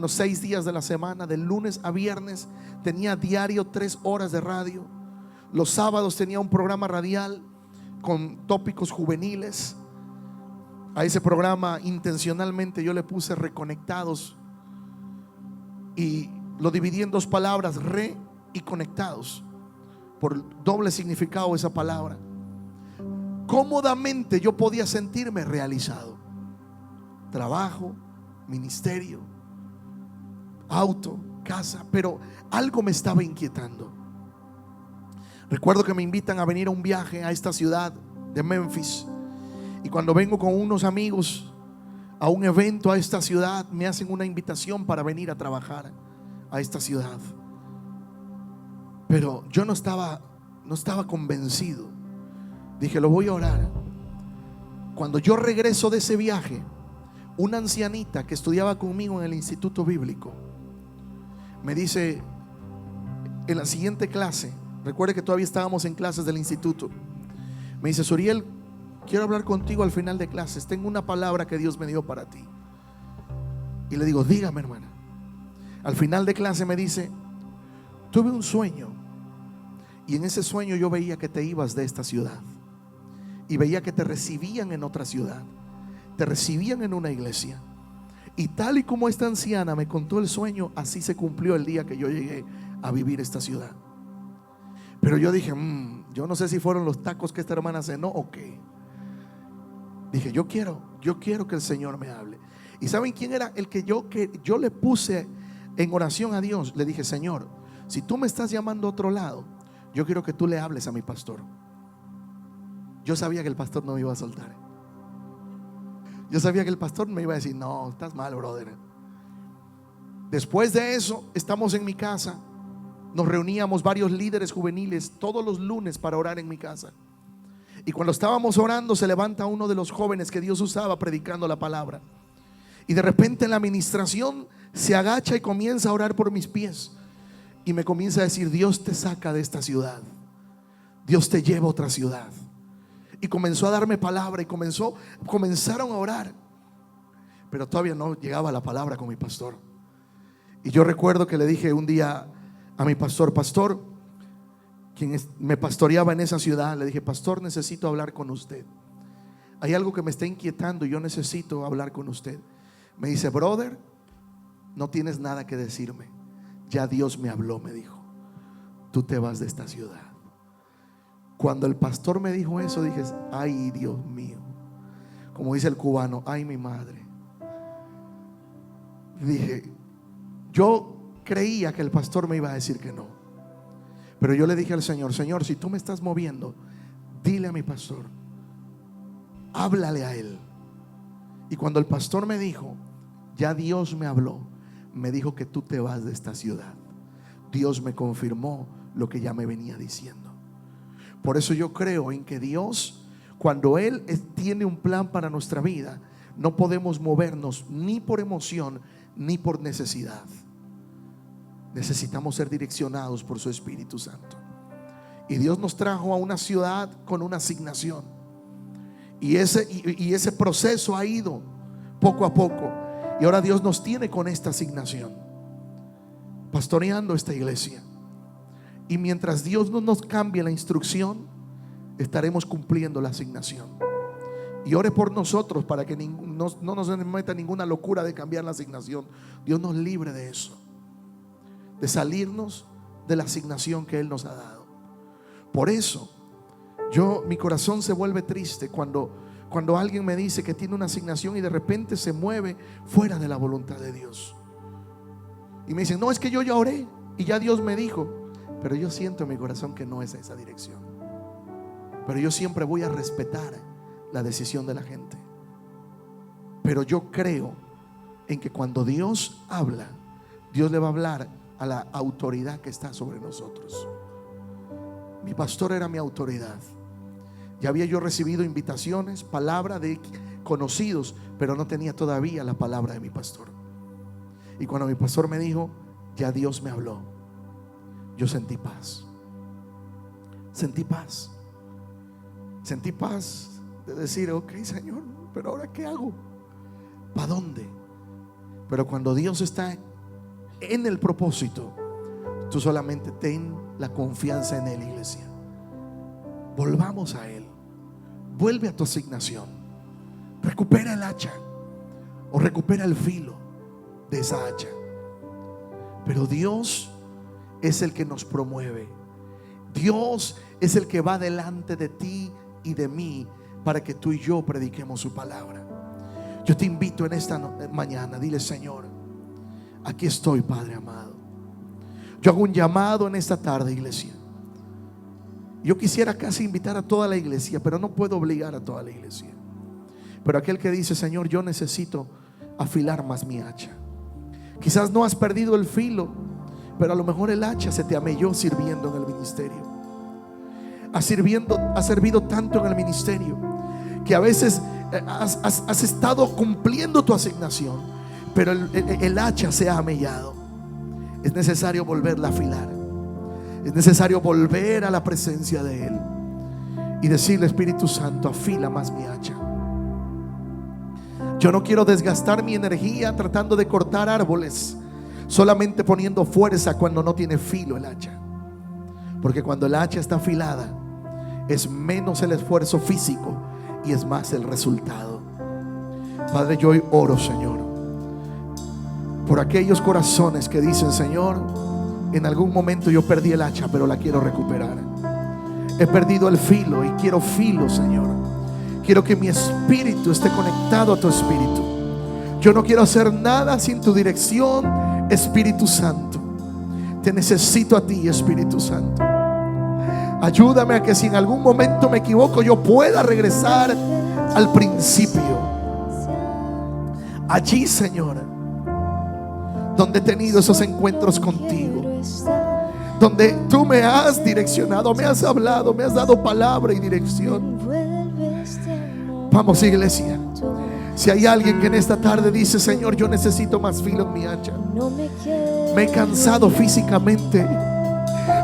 6 días de la semana, de lunes a viernes. Tenía diario 3 horas de radio. Los sábados tenía un programa radial con tópicos juveniles. A ese programa intencionalmente yo le puse Reconectados, y lo dividí en 2 palabras, re y conectados, por doble significado esa palabra. Cómodamente yo podía sentirme realizado. Trabajo, ministerio, auto, casa, pero algo me estaba inquietando. Recuerdo que me invitan a venir a un viaje a esta ciudad de Memphis, y cuando vengo con unos amigos a un evento a esta ciudad, me hacen una invitación para venir a trabajar a esta ciudad. Pero yo no estaba convencido. Dije, lo voy a orar. Cuando yo regreso de ese viaje, una ancianita que estudiaba conmigo en el instituto bíblico me dice en la siguiente clase, recuerde que todavía estábamos en clases del instituto, me dice: Suriel, quiero hablar contigo al final de clases. Tengo una palabra que Dios me dio para ti. Y le digo, dígame, hermana. Al final de clase me dice, tuve un sueño, y en ese sueño yo veía que te ibas de esta ciudad, y veía que te recibían en otra ciudad, te recibían en una iglesia. Y tal y como esta anciana me contó el sueño, así se cumplió el día que yo llegué a vivir esta ciudad. Pero yo dije, yo no sé si fueron los tacos que esta hermana cenó o qué. Dije, yo quiero que el Señor me hable. ¿Y saben quién era el que yo le puse en oración a Dios? Le dije, Señor, si tú me estás llamando a otro lado, yo quiero que tú le hables a mi pastor. Yo sabía que el pastor no me iba a soltar. Yo sabía que el pastor me iba a decir, no, estás mal, brother. Después de eso, estamos en mi casa. Nos reuníamos varios líderes juveniles todos los lunes para orar en mi casa. Y cuando estábamos orando, se levanta uno de los jóvenes que Dios usaba predicando la palabra. Y de repente en la administración se agacha y comienza a orar por mis pies. Y me comienza a decir, Dios te saca de esta ciudad, Dios te lleva a otra ciudad. Y comenzó a darme palabra y comenzaron a orar. Pero todavía no llegaba la palabra con mi pastor. Y yo recuerdo que le dije un día a mi pastor, quien me pastoreaba en esa ciudad, le dije, pastor, necesito hablar con usted. Hay algo que me está inquietando y yo necesito hablar con usted. Me dice, brother, no tienes nada que decirme. Ya Dios me habló, me dijo, tú te vas de esta ciudad. Cuando el pastor me dijo eso, dije, ay, Dios mío. Como dice el cubano, ay, mi madre. Dije, yo creía que el pastor me iba a decir que no. Pero yo le dije al Señor, Señor, si tú me estás moviendo, dile a mi pastor, háblale a él. Y cuando el pastor me dijo, ya Dios me habló, me dijo que tú te vas de esta ciudad. Dios me confirmó lo que ya me venía diciendo. Por eso yo creo en que Dios, cuando Él tiene un plan para nuestra vida, no podemos movernos ni por emoción ni por necesidad. Necesitamos ser direccionados por su Espíritu Santo. Y Dios nos trajo a una ciudad con una asignación. Y ese proceso ha ido poco a poco. Y ahora Dios nos tiene con esta asignación, pastoreando esta iglesia. Y mientras Dios no nos cambie la instrucción, estaremos cumpliendo la asignación. Y ore por nosotros para que no nos meta ninguna locura de cambiar la asignación. Dios nos libre de eso, de salirnos de la asignación que Él nos ha dado. Por eso mi corazón se vuelve triste cuando alguien me dice que tiene una asignación y de repente se mueve fuera de la voluntad de Dios. Y me dicen, no, es que yo ya oré y ya Dios me dijo. Pero yo siento en mi corazón que no es esa dirección. Pero yo siempre voy a respetar la decisión de la gente. Pero yo creo en que cuando Dios habla, Dios le va a hablar a la autoridad que está sobre nosotros. Mi pastor era mi autoridad. Ya había yo recibido invitaciones, palabra de conocidos, pero no tenía todavía la palabra de mi pastor. Y cuando mi pastor me dijo, ya Dios me habló, yo sentí paz. Sentí paz. Sentí paz de decir, ok, Señor, pero ahora ¿qué hago? ¿Para dónde? Pero cuando Dios está en el propósito, tú solamente ten la confianza en Él, iglesia. Volvamos a Él. Vuelve a tu asignación. Recupera el hacha o recupera el filo de esa hacha. Pero Dios es el que nos promueve. Dios es el que va delante de ti y de mí para que tú y yo prediquemos su palabra. Yo te invito en esta mañana, dile, Señor, aquí estoy, Padre amado. Yo hago un llamado en esta tarde, iglesia. Yo quisiera casi invitar a toda la iglesia, pero no puedo obligar a toda la iglesia. Pero aquel que dice, Señor, yo necesito afilar más mi hacha. Quizás no has perdido el filo, pero a lo mejor el hacha se te amelló sirviendo en el ministerio. Has servido tanto en el ministerio que a veces has estado cumpliendo tu asignación, pero el hacha se ha amellado. Es necesario volverla a afilar. Es necesario volver a la presencia de Él. y decirle: Espíritu Santo, afila más mi hacha. Yo no quiero desgastar mi energía tratando de cortar árboles, solamente poniendo fuerza cuando no tiene filo el hacha. Porque cuando el hacha está afilada, es menos el esfuerzo físico y es más el resultado. Padre, yo hoy oro, Señor, por aquellos corazones que dicen: Señor, en algún momento yo perdí el hacha, pero la quiero recuperar. He perdido el filo y quiero filo, Señor. Quiero que mi espíritu esté conectado a tu espíritu. Yo no quiero hacer nada sin tu dirección, Espíritu Santo. Te necesito a ti, Espíritu Santo. Ayúdame a que si en algún momento me equivoco, yo pueda regresar al principio. Allí, Señor, donde he tenido esos encuentros contigo, donde tú me has direccionado, me has hablado, me has dado palabra y dirección. Vamos, iglesia. Si hay alguien que en esta tarde dice: Señor, yo necesito más filo en mi hacha, me he cansado físicamente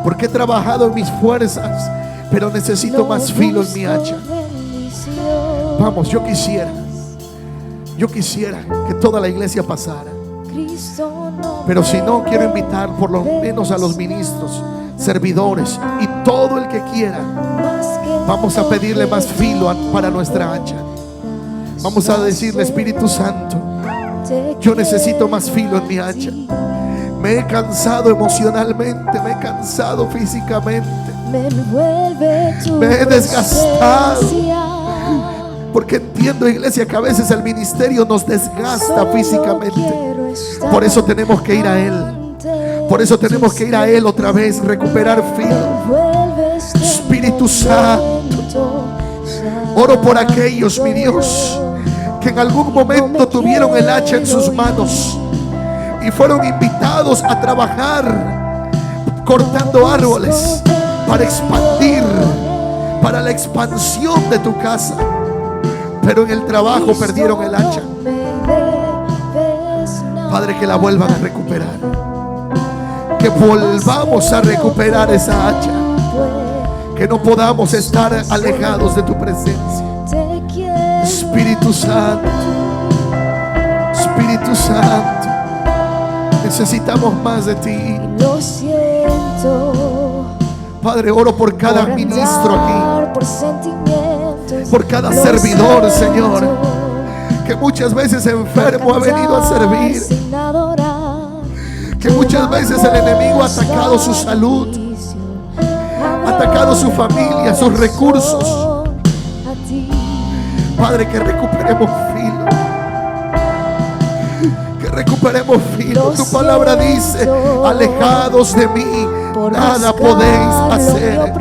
porque he trabajado en mis fuerzas, pero necesito más filo en mi hacha. Vamos, yo quisiera que toda la iglesia pasara, pero si no, quiero invitar por lo menos a los ministros, servidores y todo el que quiera. Vamos a pedirle más filo para nuestra hacha. Vamos a decirle: Espíritu Santo, yo necesito más filo en mi hacha. Me he cansado emocionalmente, me he cansado físicamente, me he desgastado. Porque entiendo, iglesia, que a veces el ministerio nos desgasta físicamente. Por eso tenemos que ir a Él. Por eso tenemos que ir a Él otra vez, recuperar filo. Espíritu Santo, oro por aquellos, mi Dios, que en algún momento tuvieron el hacha en sus manos y fueron invitados a trabajar cortando árboles para expandir, para la expansión de tu casa, pero en el trabajo perdieron el hacha. Padre, que la vuelvan a recuperar, que volvamos a recuperar esa hacha, que no podamos estar alejados de tu presencia. Espíritu Santo, Espíritu Santo, necesitamos más de ti. Lo siento, Padre, oro por cada por ministro andar, aquí, por sentimientos, por cada lo servidor, siento, Señor, que muchas veces enfermo ha venido a servir, sin adorar, que muchas veces el enemigo ha atacado su salud, ha atacado su familia, sus recursos. Padre, que recuperemos filo, que recuperemos filo. Tu palabra dice: alejados de mí nada podéis hacer.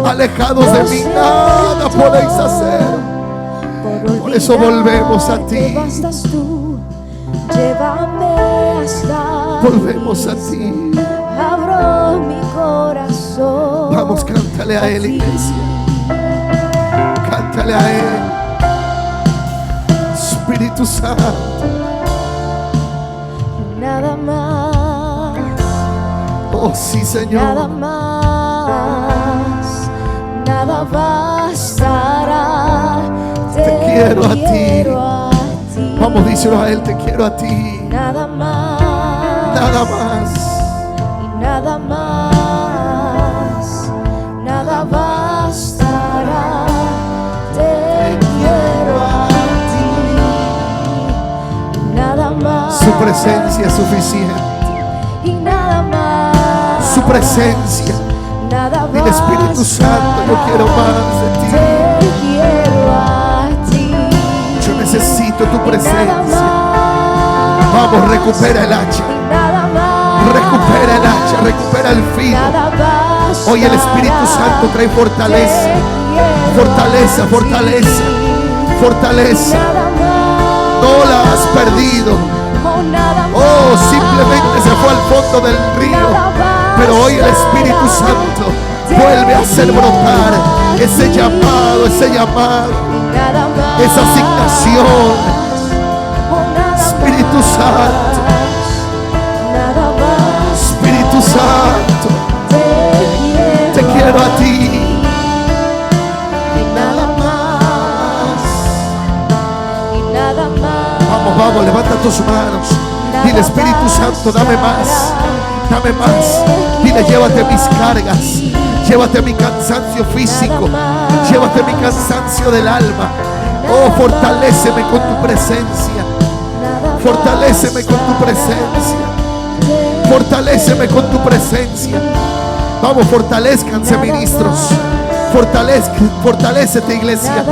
Alejados de mí nada podéis hacer. Por eso volvemos a ti. Volvemos a ti. Abro mi corazón. Vamos, cántale a Él, iglesia. Cántale a Él. Espíritu Santo. Nada más. Oh, sí, Señor. Nada más. Nada bastará. Te quiero a ti. Vamos, díselo a Él: te quiero a ti. Nada más. Nada más. Y nada más. Nada bastará. Te quiero a ti. Nada más. Su presencia es suficiente. Y nada más. Su presencia. Nada Dile: Espíritu Santo, yo quiero más de ti. Te quiero a ti. Yo necesito tu Nada presencia. más. Vamos, recupera el hacha. Nada más. Recupera el hacha, recupera el filo. Nada bastará. Hoy el Espíritu Santo trae fortaleza. Fortaleza, fortaleza, fortaleza. No la has perdido. Oh, simplemente se fue al fondo del río. Pero hoy el Espíritu Santo vuelve a hacer brotar ese llamado, esa asignación. Espíritu Santo, Espíritu Santo, te quiero a ti. tus manos. Dile, Espíritu Santo, dame más, dame más. Dile, llévate mis cargas, llévate mi cansancio físico, llévate mi cansancio del alma. Oh, fortaléceme con tu presencia, fortaléceme con tu presencia, fortaléceme con tu presencia. Vamos, fortalezcanse, ministros. Fortalécete, iglesia.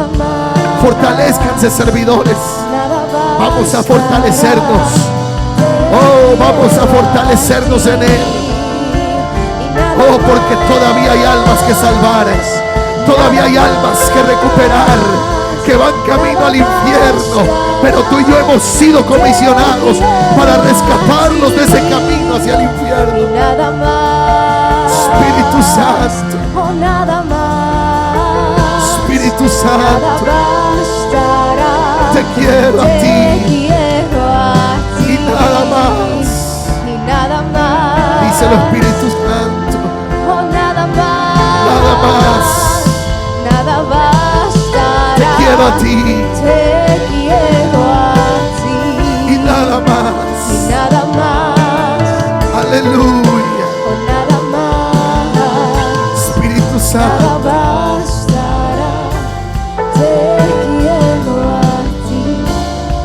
Fortalezcanse, servidores. Vamos a fortalecernos. Oh, vamos a fortalecernos en Él. Oh, porque todavía hay almas que salvar. Todavía hay almas que recuperar, que van camino al infierno. Pero tú y yo hemos sido comisionados para rescatarlos de ese camino hacia el infierno. Nada más. Espíritu Santo, Oh, nada más. Espíritu Nada Santo, bastará. te quiero a Te ti quiero a ti. y nada más. Y nada más. Díselo, Espíritu Santo, Oh, nada más. nada más. Nada bastará. Te quiero a ti Te quiero a ti. y nada Y más. nada más. Aleluya. Oh, nada más. Espíritu Nada Santo, bastará. Te quiero a ti.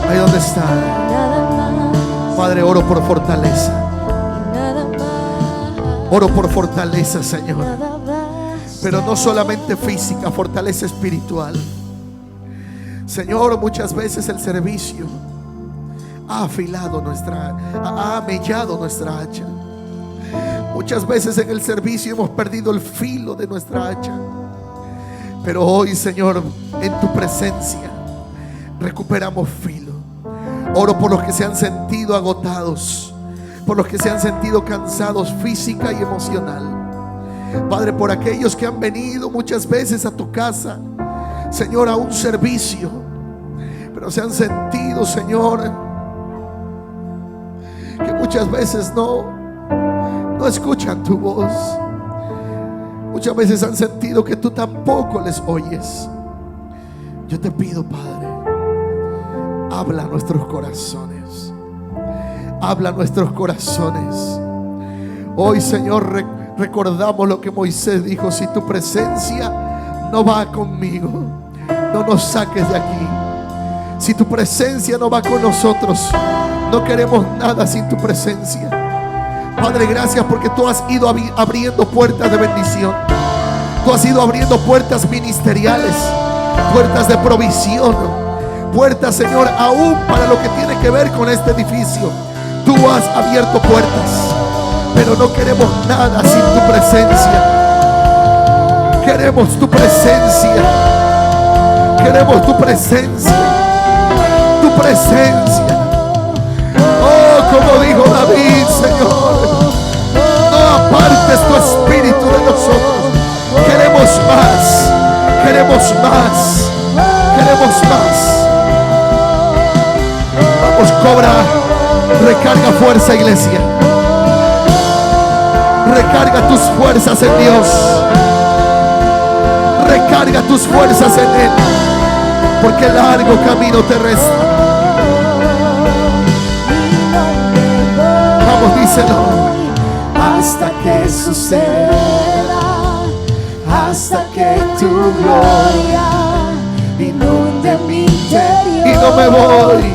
ahí donde está. Nada más. Padre, oro por fortaleza. Y nada más. Oro por fortaleza, Señor. Nada bastará. Pero no solamente física, fortaleza espiritual. Señor, muchas veces el servicio ha afilado ha mellado nuestra hacha. Muchas veces en el servicio hemos perdido el filo de nuestra hacha. Pero hoy, Señor, en tu presencia recuperamos filo. Oro por los que se han sentido agotados, por los que se han sentido cansados física y emocional. Padre, por aquellos que han venido muchas veces a tu casa, Señor, a un servicio, pero se han sentido, Señor, que muchas veces no escuchan tu voz. Muchas veces han sentido que tú tampoco les oyes. Yo te pido, Padre, habla a nuestros corazones. Habla a nuestros corazones. Hoy, Señor, recordamos lo que Moisés dijo: si tu presencia no va conmigo, no nos saques de aquí. Si tu presencia no va con nosotros, no queremos nada sin tu presencia. Padre, gracias porque tú has ido abriendo puertas de bendición. Tú has ido abriendo puertas ministeriales, puertas de provisión, puertas, Señor, aún para lo que tiene que ver con este edificio. Tú has abierto puertas, pero no queremos nada sin tu presencia. Queremos tu presencia. Queremos tu presencia. Tu presencia. Oh, como dijo David, Señor, no apartes tu espíritu de nosotros. Queremos más. Queremos más. Queremos más. Vamos, cobra. Recarga fuerza, iglesia. Recarga tus fuerzas en Dios. Recarga tus fuerzas en Él, porque largo camino te resta. Vamos, díselo. Hasta que suceda, hasta que tu gloria inunde mi interior. Y no me voy.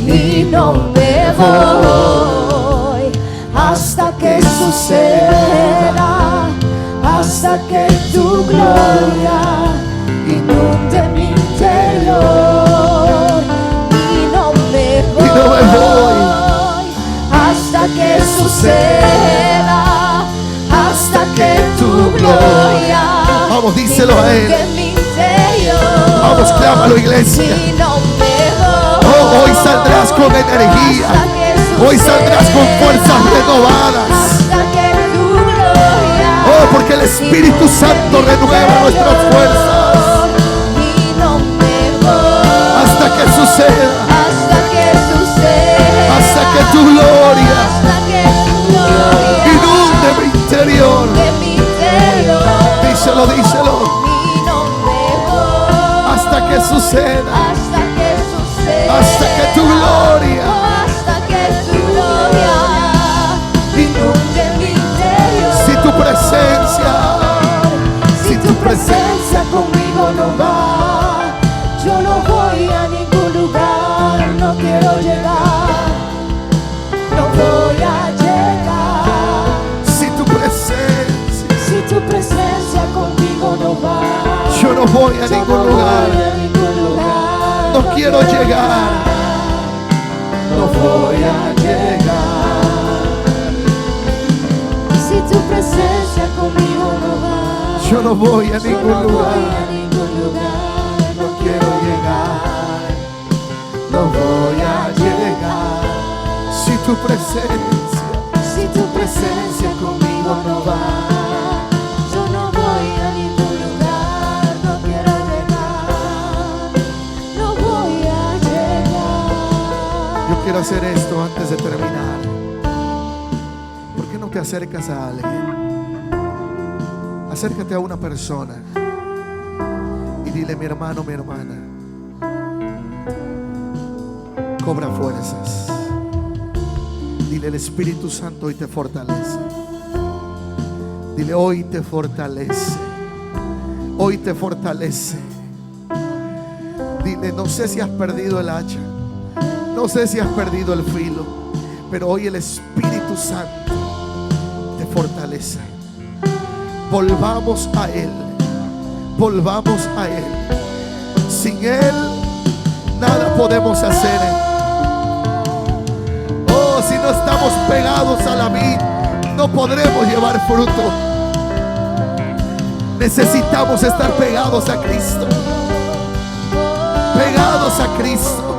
Y no me voy hasta que suceda, hasta que tu gloria inunde mi interior. Y no me voy hasta que suceda, hasta que tu gloria Vamos, díselo a Él. inunde mi interior. Vamos, clámalo, iglesia. Y no me voy. Oh, hoy saldrás con energía. Hoy saldrás con fuerzas renovadas. Oh, porque el Espíritu Santo renueva nuestras fuerzas. Hasta que suceda. Hasta que tu gloria inunde mi interior. Díselo, díselo. Hasta que suceda. Hasta que tu gloria no va. Yo no voy a ningún lugar, no quiero llegar, no voy a llegar. Si tu presencia conmigo no va, yo no voy a ningún lugar, no quiero llegar, no voy a llegar. Si tu presencia conmigo no va, yo no voy a yo ningún no voy lugar, a ningún lugar, no quiero llegar, no voy a llegar. Si tu presencia conmigo no va, yo no voy a ningún lugar, no quiero llegar, no voy a llegar. Yo quiero hacer esto antes de terminar. ¿Por qué no te acercas a alguien? Acércate a una persona y dile: mi hermano, mi hermana, cobra fuerzas. Dile: el Espíritu Santo hoy te fortalece. Dile: hoy te fortalece. Hoy te fortalece. Dile: no sé si has perdido el hacha, no sé si has perdido el filo, pero hoy el Espíritu Santo te fortalece. Volvamos a Él. Volvamos a Él. Sin Él nada podemos hacer. Oh, si no estamos pegados a la vid, no podremos llevar fruto. Necesitamos estar pegados a Cristo. Pegados a Cristo.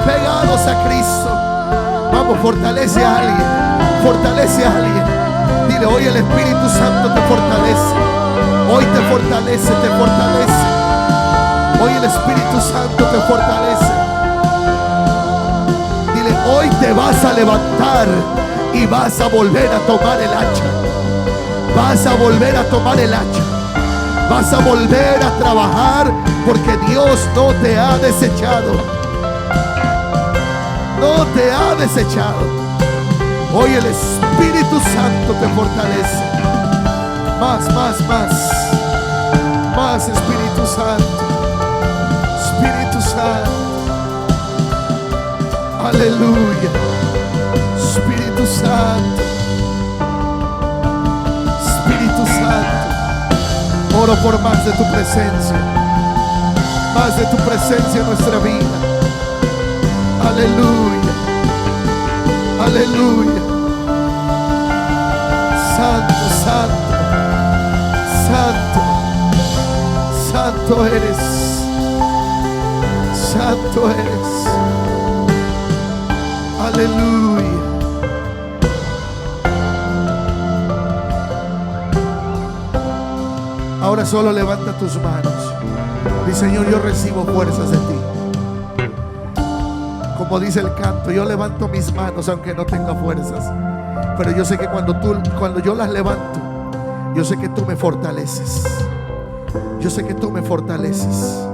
Pegados a Cristo. Vamos, fortalece a alguien. Fortalece a alguien. Dile: hoy el Espíritu Santo te fortalece. Hoy te fortalece, te fortalece. Hoy el Espíritu Santo te fortalece. Dile: hoy te vas a levantar y vas a volver a tomar el hacha. Vas a volver a tomar el hacha. Vas a volver a trabajar, porque Dios no te ha desechado. No te ha desechado. Hoy el Espíritu Santo te fortalece. Más, más, más. Más, Espíritu Santo. Espíritu Santo. Aleluya. Espíritu Santo. Espíritu Santo. Oro por más de tu presencia. Más de tu presencia en nuestra vida. Aleluya. Aleluya. Santo, santo, santo, santo eres. Santo eres. Aleluya. Ahora solo levanta tus manos. Dice: Señor, yo recibo fuerzas de ti. Como dice el canto, yo levanto mis manos aunque no tenga fuerzas, pero yo sé que cuando yo las levanto, yo sé que tú me fortaleces. Yo sé que tú me fortaleces.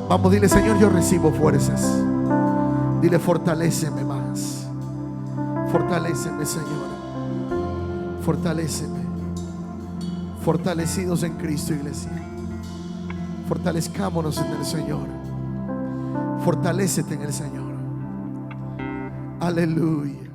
Vamos, dile: Señor, yo recibo fuerzas. Dile: fortaléceme más. Fortaléceme, Señor. Fortaléceme. Fortalecidos en Cristo, iglesia. Fortalezcámonos en el Señor. Fortalécete en el Señor. Aleluya.